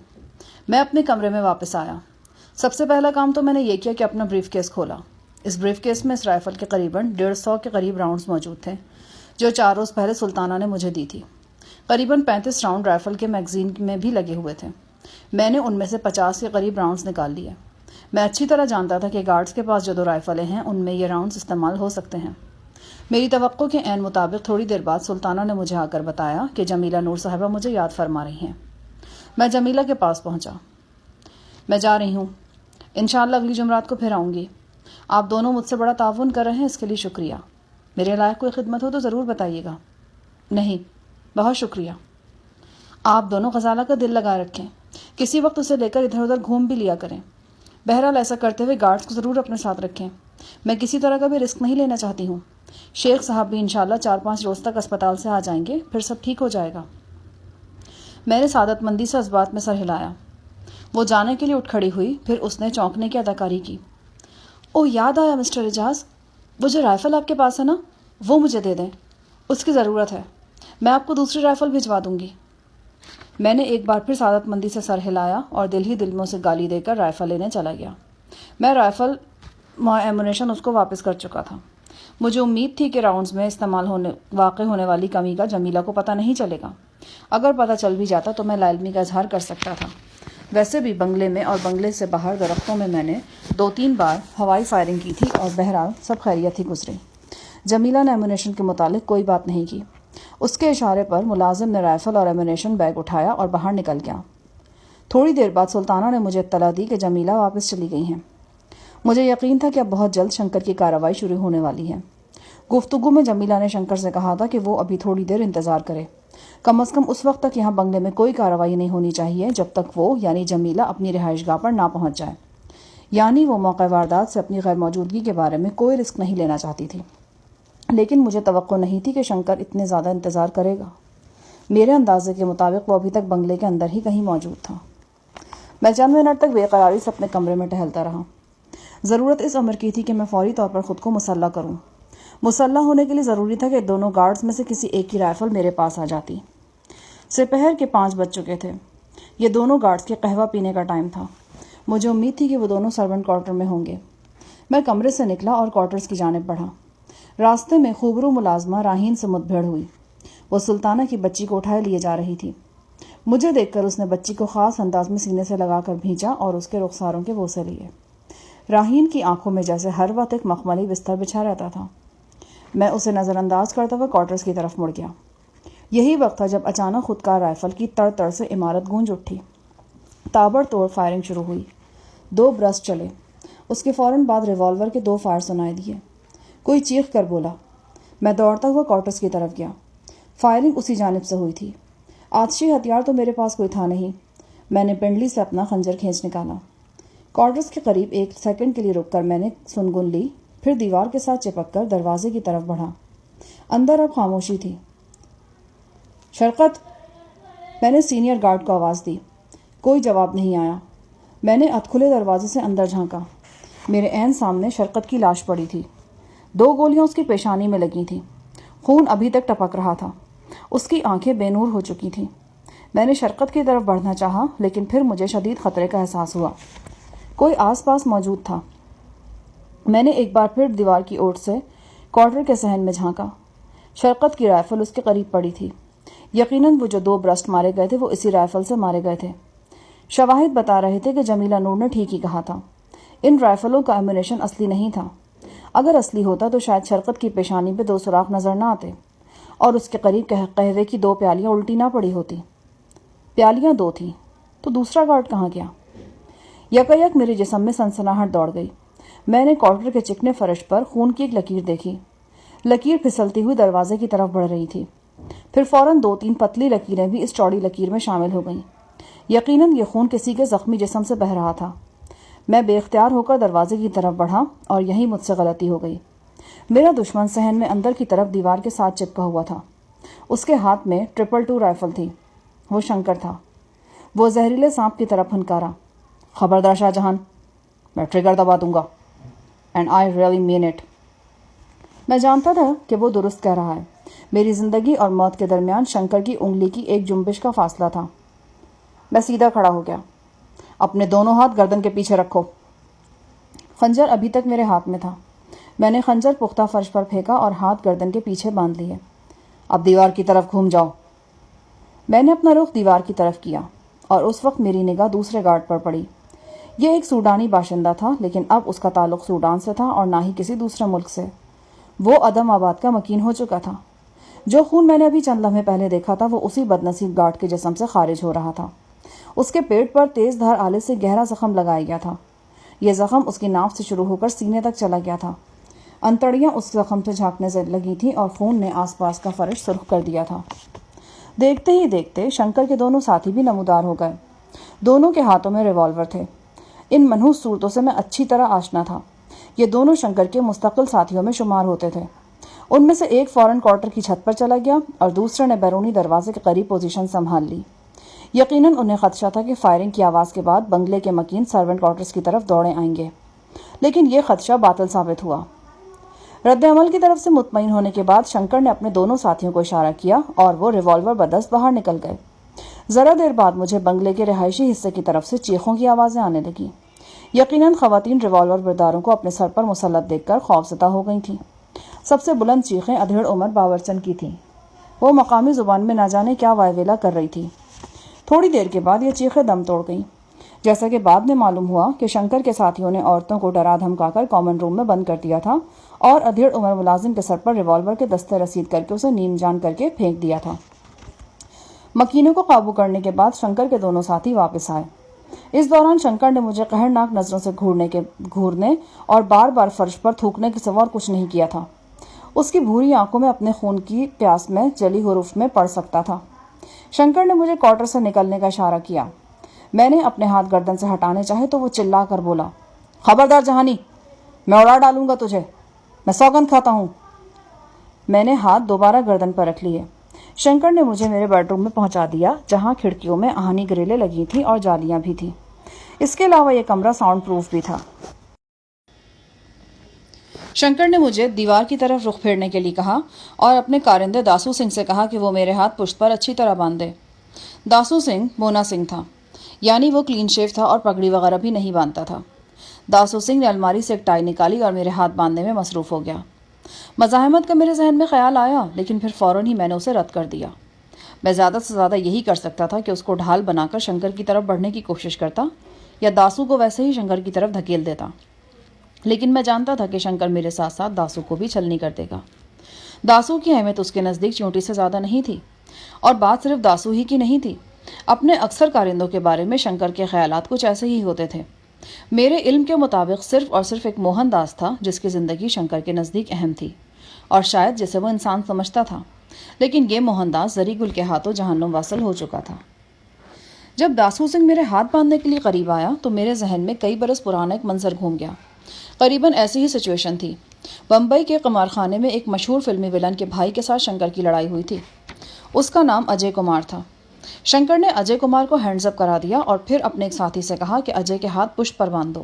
[SPEAKER 1] میں اپنے کمرے میں واپس آیا۔ سب سے پہلا کام تو میں نے یہ کیا کہ اپنا بریف کیس کھولا۔ اس بریف کیس میں اس رائفل کے قریباً 150 کے قریب راؤنڈز موجود تھے، جو 4 روز پہلے سلطانہ نے مجھے دی تھی۔ قریباً 35 راؤنڈ رائفل کے میگزین میں بھی لگے ہوئے تھے۔ میں نے ان میں سے 50 کے قریب راؤنڈز نکال لیے۔ میں اچھی طرح جانتا تھا کہ گارڈز کے پاس جو 2 رائفلیں ہیں ان میں یہ راؤنڈز استعمال ہو سکتے ہیں۔ میری توقع کے عین مطابق تھوڑی دیر بعد سلطانہ نے مجھے آ کر بتایا کہ جمیلہ نور صاحبہ مجھے یاد فرما رہی ہیں۔ میں جمیلہ کے پاس پہنچا۔ میں جا رہی ہوں، انشاءاللہ اگلی جمعرات کو پھر آؤں گی۔ آپ دونوں مجھ سے بڑا تعاون کر رہے ہیں، اس کے لیے شکریہ۔ میرے لائق کوئی خدمت ہو تو ضرور بتائیے گا۔ نہیں، بہت شکریہ۔ آپ دونوں غزالہ کا دل لگا رکھیں، کسی وقت اسے لے کر ادھر ادھر گھوم بھی لیا کریں۔ بہرحال ایسا کرتے ہوئے گارڈز کو ضرور اپنے ساتھ رکھیں۔ میں کسی طرح کا بھی رسک نہیں لینا چاہتی ہوں۔ شیخ صاحب بھی انشاءاللہ 4-5 روز تک اسپتال سے آ جائیں گے، پھر سب ٹھیک ہو جائے گا۔ میں نے سعادت مندی سے اس بات میں سر ہلایا۔ وہ جانے کے لیے اٹھ کھڑی ہوئی، پھر اس نے چونکنے کی اداکاری کی۔ اوہ، یاد آیا مسٹر اعجاز، وہ جو رائفل آپ کے پاس ہے نا، وہ مجھے دے دیں، اس کی ضرورت ہے۔ میں آپ کو دوسری رائفل بھجوا دوں گی۔ میں نے ایک بار پھر سعادت مندی سے سر ہلایا اور دل ہی دل میں اسے گالی دے کر رائفل لینے چلا گیا۔ میں رائفل ایمونیشن اس کو واپس کر چکا تھا۔ مجھے امید تھی کہ راؤنڈز میں واقع ہونے والی کمی کا جمیلہ کو پتہ نہیں چلے گا۔ اگر پتہ چل بھی جاتا تو میں لا علمی کا اظہار کر سکتا تھا۔ ویسے بھی بنگلے میں اور بنگلے سے باہر درختوں میں نے 2-3 بار ہوائی فائرنگ کی تھی اور بہرحال سب خیریت ہی گزری۔ جمیلہ نے ایمونیشن کے متعلق کوئی بات نہیں کی۔ اس کے اشارے پر ملازم نے رائفل اور ایمونیشن بیگ اٹھایا اور باہر نکل گیا۔ تھوڑی دیر بعد سلطانہ نے مجھے اطلاع دی کہ جمیلہ واپس چلی گئی ہیں۔ مجھے یقین تھا کہ اب بہت جلد شنکر کی کارروائی شروع ہونے والی ہے۔ گفتگو میں جمیلہ نے شنکر سے کہا تھا کہ وہ ابھی تھوڑی دیر انتظار کرے، کم از کم اس وقت تک یہاں بنگلے میں کوئی کارروائی نہیں ہونی چاہیے جب تک وہ یعنی جمیلہ اپنی رہائش گاہ پر نہ پہنچ جائے۔ یعنی وہ موقع واردات سے اپنی غیر موجودگی کے بارے میں کوئی رسک نہیں لینا چاہتی تھی، لیکن مجھے توقع نہیں تھی کہ شنکر اتنے زیادہ انتظار کرے گا۔ میرے اندازے کے مطابق وہ ابھی تک بنگلے کے اندر ہی کہیں موجود تھا۔ میں چند منٹ تک بے قراری سے اپنے کمرے میں ٹہلتا رہا۔ ضرورت اس امر کی تھی کہ میں فوری طور پر خود کو مسلح کروں۔ مسلح ہونے کے لیے ضروری تھا کہ دونوں گارڈز میں سے کسی ایک کی رائفل میرے پاس آ جاتی۔ سپہر کے 5 بج چکے تھے۔ یہ دونوں گارڈز کے قہوہ پینے کا ٹائم تھا۔ مجھے امید تھی کہ وہ دونوں سرونٹ کوارٹر میں ہوں گے۔ میں کمرے سے نکلا اور کوارٹرز کی جانب بڑھا۔ راستے میں خوبرو ملازمہ راہین سے مدبھیڑ ہوئی۔ وہ سلطانہ کی بچی کو اٹھائے لیے جا رہی تھی۔ مجھے دیکھ کر اس نے بچی کو خاص انداز میں سینے سے لگا کر بھینچا اور اس کے رخساروں کے بوسے لیے۔ راہین کی آنکھوں میں جیسے ہر وقت ایک مخملی بستر بچھا رہتا تھا۔ میں اسے نظر انداز کرتے ہوئے کوارٹرز کی طرف مڑ گیا۔ یہی وقت تھا جب اچانک خودکار رائفل کی تڑ تڑ سے عمارت گونج اٹھی۔ تابڑ توڑ فائرنگ شروع ہوئی۔ 2 برسٹ چلے۔ اس کے فوراً بعد ریوالور کے 2 فائر سنائی دیے۔ کوئی چیخ کر بولا۔ میں دوڑتا ہوا کوارٹرز کی طرف گیا۔ فائرنگ اسی جانب سے ہوئی تھی۔ آتشی ہتھیار تو میرے پاس کوئی تھا نہیں۔ میں نے پنڈلی سے اپنا خنجر کھینچ نکالا۔ کوارٹرز کے قریب 1 سیکنڈ کے لیے رک کر میں نے سنگن لی، پھر دیوار کے ساتھ چپک کر دروازے کی طرف بڑھا۔ اندر اب خاموشی تھی۔ شرکت، میں نے سینئر گارڈ کو آواز دی۔ کوئی جواب نہیں آیا۔ میں نے ادھ کھلے دروازے سے اندر جھانکا۔ میرے عین سامنے شرکت کی لاش پڑی تھی. 2 گولیاں اس کی پیشانی میں لگی تھیں. خون ابھی تک ٹپک رہا تھا. اس کی آنکھیں بے نور ہو چکی تھیں. میں نے شرکت کی طرف بڑھنا چاہا لیکن پھر مجھے شدید خطرے کا احساس ہوا. کوئی آس پاس موجود تھا. میں نے ایک بار پھر دیوار کی اوٹ سے کوارٹر کے صحن میں جھانکا. شرکت کی رائفل اس کے قریب پڑی تھی. یقیناً وہ جو 2 برسٹ مارے گئے تھے وہ اسی رائفل سے مارے گئے تھے. شواہد بتا رہے تھے کہ جمیلہ نور نے ٹھیک ہی کہا تھا. ان رائفلوں کا ایمونیشن اصلی نہیں تھا. اگر اصلی ہوتا تو شاید شرکت کی پیشانی پہ 2 سوراخ نظر نہ آتے اور اس کے قریب قہوے کی 2 پیالیاں الٹی نہ پڑی ہوتی. پیالیاں 2 تھیں تو دوسرا گارڈ کہاں گیا؟ یکایک میرے جسم میں سنسناہٹ دوڑ گئی. میں نے کوارٹر کے چکنے فرش پر خون کی ایک لکیر دیکھی. لکیر پھسلتی ہوئی دروازے کی طرف بڑھ رہی تھی. پھر فوراً 2-3 پتلی لکیریں بھی اس چوڑی لکیر میں شامل ہو گئیں. یقیناً یہ خون کسی کے زخمی جسم سے بہہ رہا تھا. میں بے اختیار ہو کر دروازے کی طرف بڑھا اور یہیں مجھ سے غلطی ہو گئی. میرا دشمن صحن میں اندر کی طرف دیوار کے ساتھ چپکا ہوا تھا. اس کے ہاتھ میں 222 رائفل تھی. وہ شنکر تھا. وہ زہریلے سانپ کی طرح پھنکارا. خبردار شاہ جہان، میں ٹریگر دبا دوں گا. And I really mean it. میں جانتا تھا کہ وہ درست کہہ رہا ہے. میری زندگی اور موت کے درمیان شنکر کی انگلی کی ایک جنبش کا فاصلہ تھا. میں سیدھا کھڑا ہو گیا. اپنے دونوں ہاتھ گردن کے پیچھے رکھو. خنجر ابھی تک میرے ہاتھ میں تھا. میں نے خنجر پختہ فرش پر پھینکا اور ہاتھ گردن کے پیچھے باندھ لیے. اب دیوار کی طرف گھوم جاؤ. میں نے اپنا رخ دیوار کی طرف کیا اور اس وقت میری نگاہ دوسرے گارڈ پر پڑی. یہ ایک سوڈانی باشندہ تھا لیکن اب اس کا تعلق سوڈان سے تھا اور نہ ہی کسی دوسرے ملک سے. وہ عدم آباد کا مکین ہو چکا تھا. جو خون میں نے ابھی چند لمحے پہلے دیکھا تھا وہ اسی بدنصیب گارڈ کے جسم سے خارج ہو رہا تھا. اس کے پیٹ پر تیز دھار آلے سے گہرا زخم لگایا گیا تھا. یہ زخم اس کی ناف سے شروع ہو کر سینے تک چلا گیا تھا. انتڑیاں اس زخم سے جھانکنے سے لگی تھیں اور خون نے آس پاس کا فرش سرخ کر دیا تھا. دیکھتے ہی دیکھتے شنکر کے دونوں ساتھی بھی نمودار ہو گئے. دونوں کے ہاتھوں میں ریوالور تھے. ان منحوس صورتوں سے میں اچھی طرح آشنا تھا. یہ دونوں شنکر کے مستقل ساتھیوں میں شمار ہوتے تھے. ان میں سے ایک فوراً کوارٹر کی چھت پر چلا گیا اور دوسرے نے بیرونی دروازے کے قریب پوزیشن سنبھال لی. یقیناً انہیں خدشہ تھا کہ فائرنگ کی آواز کے بعد بنگلے کے مکین سرونٹ کوارٹرز کی طرف دوڑے آئیں گے. لیکن یہ خدشہ باطل ثابت ہوا. رد عمل کی طرف سے مطمئن ہونے کے بعد شنکر نے اپنے دونوں ساتھیوں کو اشارہ کیا اور وہ ریوالور بدست باہر نکل گئے. ذرا دیر بعد مجھے بنگلے کے رہائشی حصے کی طرف سے چیخوں کی آوازیں آنے لگیں. یقیناً خواتین ریوالور برداروں کو اپنے سر پر مسلط دیکھ کر خوفزدہ ہو گئی تھیں. سب سے بلند چیخیں ادھیڑ عمر باورچن کی تھیں. وہ مقامی زبان میں نہ جانے کیا وائویلا کر رہی تھی. تھوڑی دیر کے بعد یہ چیخیں دم توڑ گئیں. جیسا کہ بعد میں معلوم ہوا کہ شنکر کے ساتھیوں نے عورتوں کو ڈرا دھمکا کر کامن روم میں بند کر دیا تھا اور ادھیڑ عمر ملازم کے سر پر ریوالور کے دستے رسید کر کے اسے نیم جان کر کے پھینک دیا تھا. مکینوں کو قابو کرنے کے بعد شنکر کے دونوں ساتھی واپس آئے. اس دوران شنکر نے مجھے قہرناک نظروں سے گھورنے اور بار بار فرش پر تھوکنے کے سوا اور کچھ نہیں کیا تھا. اس کی بھوری آنکھوں میں اپنے خون کی پیاس میں جلی حروف میں پڑھ سکتا تھا. شنکر نے مجھے کوارٹر سے نکلنے کا اشارہ کیا. میں نے اپنے ہاتھ گردن سے ہٹانے چاہے تو وہ چلا کر بولا, خبردار جہانی, میں اڑا ڈالوں گا تجھے, میں سوگند کھاتا ہوں. میں نے ہاتھ دوبارہ گردن پر رکھ لیے. شنکر نے مجھے میرے بیڈ روم میں پہنچا دیا جہاں کھڑکیوں میں آہنی گریلیں لگی تھیں اور جالیاں بھی تھیں. اس کے علاوہ یہ کمرہ ساؤنڈ پروف بھی تھا. شنکر نے مجھے دیوار کی طرف رخ پھیرنے کے لیے کہا اور اپنے کارندے داسو سنگھ سے کہا کہ وہ میرے ہاتھ پشت پر اچھی طرح باندھ دے. داسو سنگھ مونا سنگھ تھا, یعنی وہ کلین شیو تھا اور پگڑی وغیرہ بھی نہیں باندھتا تھا. داسو سنگھ نے الماری سے ایک ٹائی نکالی اور میرے ہاتھ باندھنے میں مصروف ہو گیا. مزاحمت کا میرے ذہن میں خیال آیا لیکن پھر فوراً ہی میں نے اسے رد کر دیا. میں زیادہ سے زیادہ یہی کر سکتا تھا کہ اس کو ڈھال بنا کر شنکر کی طرف بڑھنے کی کوشش کرتا یا داسو کو ویسے ہی شنکر کی طرف دھکیل دیتا. لیکن میں جانتا تھا کہ شنکر میرے ساتھ ساتھ داسو کو بھی چھلنی کر دے گا. داسو کی اہمیت اس کے نزدیک چونٹی سے زیادہ نہیں تھی. اور بات صرف داسو ہی کی نہیں تھی. اپنے اکثر کارندوں کے بارے میں شنکر کے خیالات کچھ ایسے ہی ہوتے تھے. میرے علم کے مطابق صرف اور صرف ایک موہن داس تھا جس کی زندگی شنکر کے نزدیک اہم تھی اور شاید جسے وہ انسان سمجھتا تھا. لیکن یہ موہن داس زری گل کے ہاتھوں جہنم واصل ہو چکا تھا. جب داسو سنگھ میرے ہاتھ باندھنے کے لیے قریب آیا تو میرے ذہن میں کئی برس پرانا ایک منظر گھوم گیا. قریباً ایسی ہی سچویشن تھی. بمبئی کے قمار خانے میں ایک مشہور فلمی ولن کے بھائی کے ساتھ شنکر کی لڑائی ہوئی تھی. اس کا نام اجے کمار تھا. شنکر نے اجے کمار کو ہینڈز اپ کرا دیا اور پھر اپنے ایک ساتھی سے کہا کہ اجے کے ہاتھ پشت پر باندھ دو.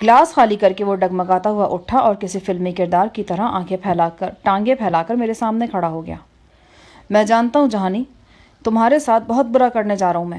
[SPEAKER 1] گلاس خالی کر کے وہ ڈگمگاتا ہوا اٹھا اور کسی فلمی کردار کی طرح ٹانگیں پھیلا کر میرے سامنے کھڑا ہو گیا۔ میں جانتا ہوں جہانی، تمہارے ساتھ بہت برا کرنے جا رہا ہوں میں،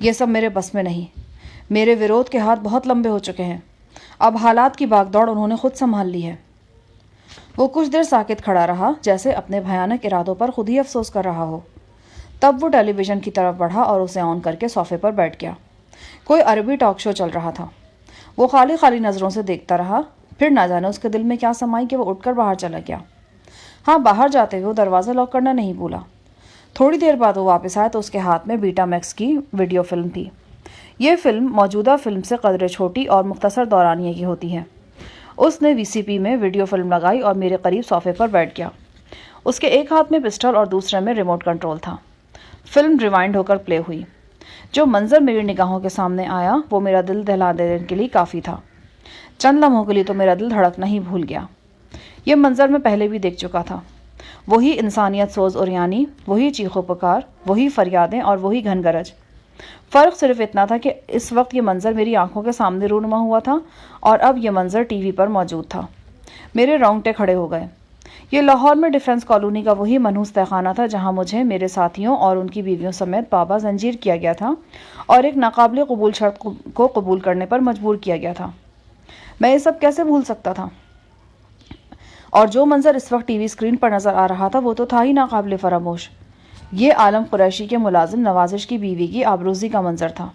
[SPEAKER 1] یہ سب میرے بس میں نہیں۔ میرے ورود کے ہاتھ بہت لمبے ہو چکے ہیں، اب حالات کی باغ دوڑ انہوں نے خود سنبھال لی ہے۔ وہ کچھ دیر ساکت کھڑا رہا، جیسے اپنے بھیانک ارادوں پر خود ہی افسوس کر رہا ہو۔ تب وہ ٹیلی ویژن کی طرف بڑھا اور اسے آن کر کے صوفے پر بیٹھ گیا۔ کوئی عربی ٹاک شو چل رہا تھا۔ وہ خالی نظروں سے دیکھتا رہا، پھر نہ جانے اس کے دل میں کیا سمائی کہ وہ اٹھ کر باہر چلا گیا۔ ہاں، باہر جاتے ہوئے وہ دروازہ لاک کرنا نہیں بھولا۔ تھوڑی دیر بعد وہ واپس آیا تو اس کے ہاتھ میں بیٹا میکس کی ویڈیو فلم تھی۔ یہ فلم موجودہ فلم سے قدرے چھوٹی اور مختصر دورانیے کی ہوتی ہے۔ اس نے VCP میں ویڈیو فلم لگائی اور میرے قریب صوفے پر بیٹھ گیا۔ اس کے ایک ہاتھ میں پسٹل اور دوسرے میں ریموٹ کنٹرول تھا۔ فلم ریوائنڈ ہو کر پلے ہوئی۔ جو منظر میری نگاہوں کے سامنے آیا وہ میرا دل دہلا دینے کے لیے کافی تھا۔ چند لمحوں کے لیے تو میرا دل دھڑکنا ہی بھول گیا۔ یہ منظر میں پہلے بھی دیکھ چکا تھا۔ وہی انسانیت سوز اوریانی، وہی چیخ و پکار، وہی فریادیں اور وہی گھن گرج۔ فرق صرف اتنا تھا کہ اس وقت یہ منظر میری آنکھوں کے سامنے رونما ہوا تھا اور اب یہ منظر ٹی وی پر موجود تھا۔ میرے رونگٹے کھڑے ہو گئے۔ یہ لاہور میں ڈیفنس کالونی کا وہی منحوس تہخانہ تھا جہاں مجھے میرے ساتھیوں اور ان کی بیویوں سمیت پابا زنجیر کیا گیا تھا اور ایک ناقابل قبول شرط کو قبول کرنے پر مجبور کیا گیا تھا۔ میں یہ سب کیسے بھول سکتا تھا؟ اور جو منظر اس وقت ٹی وی اسکرین پر نظر آ رہا تھا وہ تو تھا ہی ناقابل فراموش۔ یہ عالم قریشی کے ملازم نوازش کی بیوی کی آبروزی کا منظر تھا۔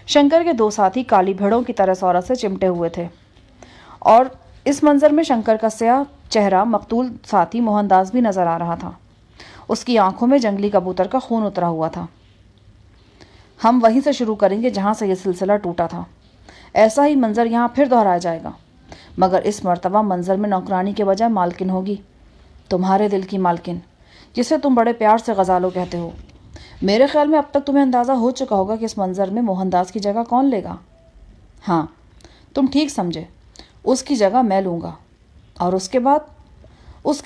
[SPEAKER 1] شنکر کے 2 ساتھی کالی بھیڑوں کی طرح عورت سے چمٹے ہوئے تھے اور اس منظر میں شنکر کا سیاہ چہرہ مقتول ساتھی موہن داس بھی نظر آ رہا تھا۔ اس کی آنکھوں میں جنگلی کبوتر کا خون اترا ہوا تھا۔ ہم وہیں سے شروع کریں گے جہاں سے یہ سلسلہ ٹوٹا تھا۔ ایسا ہی منظر یہاں پھر دہرایا جائے گا، مگر اس مرتبہ منظر میں نوکرانی کے بجائے مالکن ہوگی، تمہارے دل کی مالکن، جسے تم بڑے پیار سے غزالو کہتے ہو۔ میرے خیال میں اب تک تمہیں اندازہ ہو چکا ہوگا کہ اس منظر میں موہن داس کی جگہ کون لے گا۔ ہاں، تم ٹھیک سمجھے، اس کی جگہ میں لوں گا، اور اس کے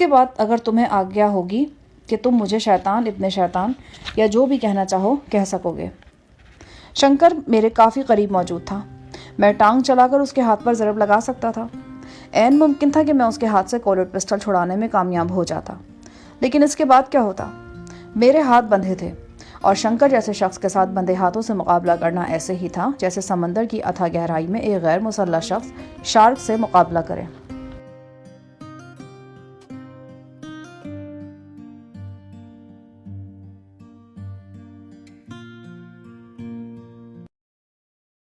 [SPEAKER 1] بعد اگر تمہیں آگیا ہوگی کہ تم مجھے شیطان ابن شیطان یا جو بھی کہنا چاہو کہہ سکو گے۔ شنکر میرے کافی قریب موجود تھا۔ میں ٹانگ چلا کر اس کے ہاتھ پر ضرب لگا سکتا تھا۔ عین ممکن تھا کہ میں اس کے ہاتھ سے کولٹ پسٹل چھڑانے میں کامیاب ہو جاتا، لیکن اس کے بعد کیا ہوتا؟ میرے ہاتھ بندھے تھے اور شنکر جیسے شخص کے ساتھ بندھے ہاتھوں سے مقابلہ کرنا ایسے ہی تھا جیسے سمندر کی اتھاہ گہرائی میں ایک غیر مسلح شخص شارک سے مقابلہ کرے۔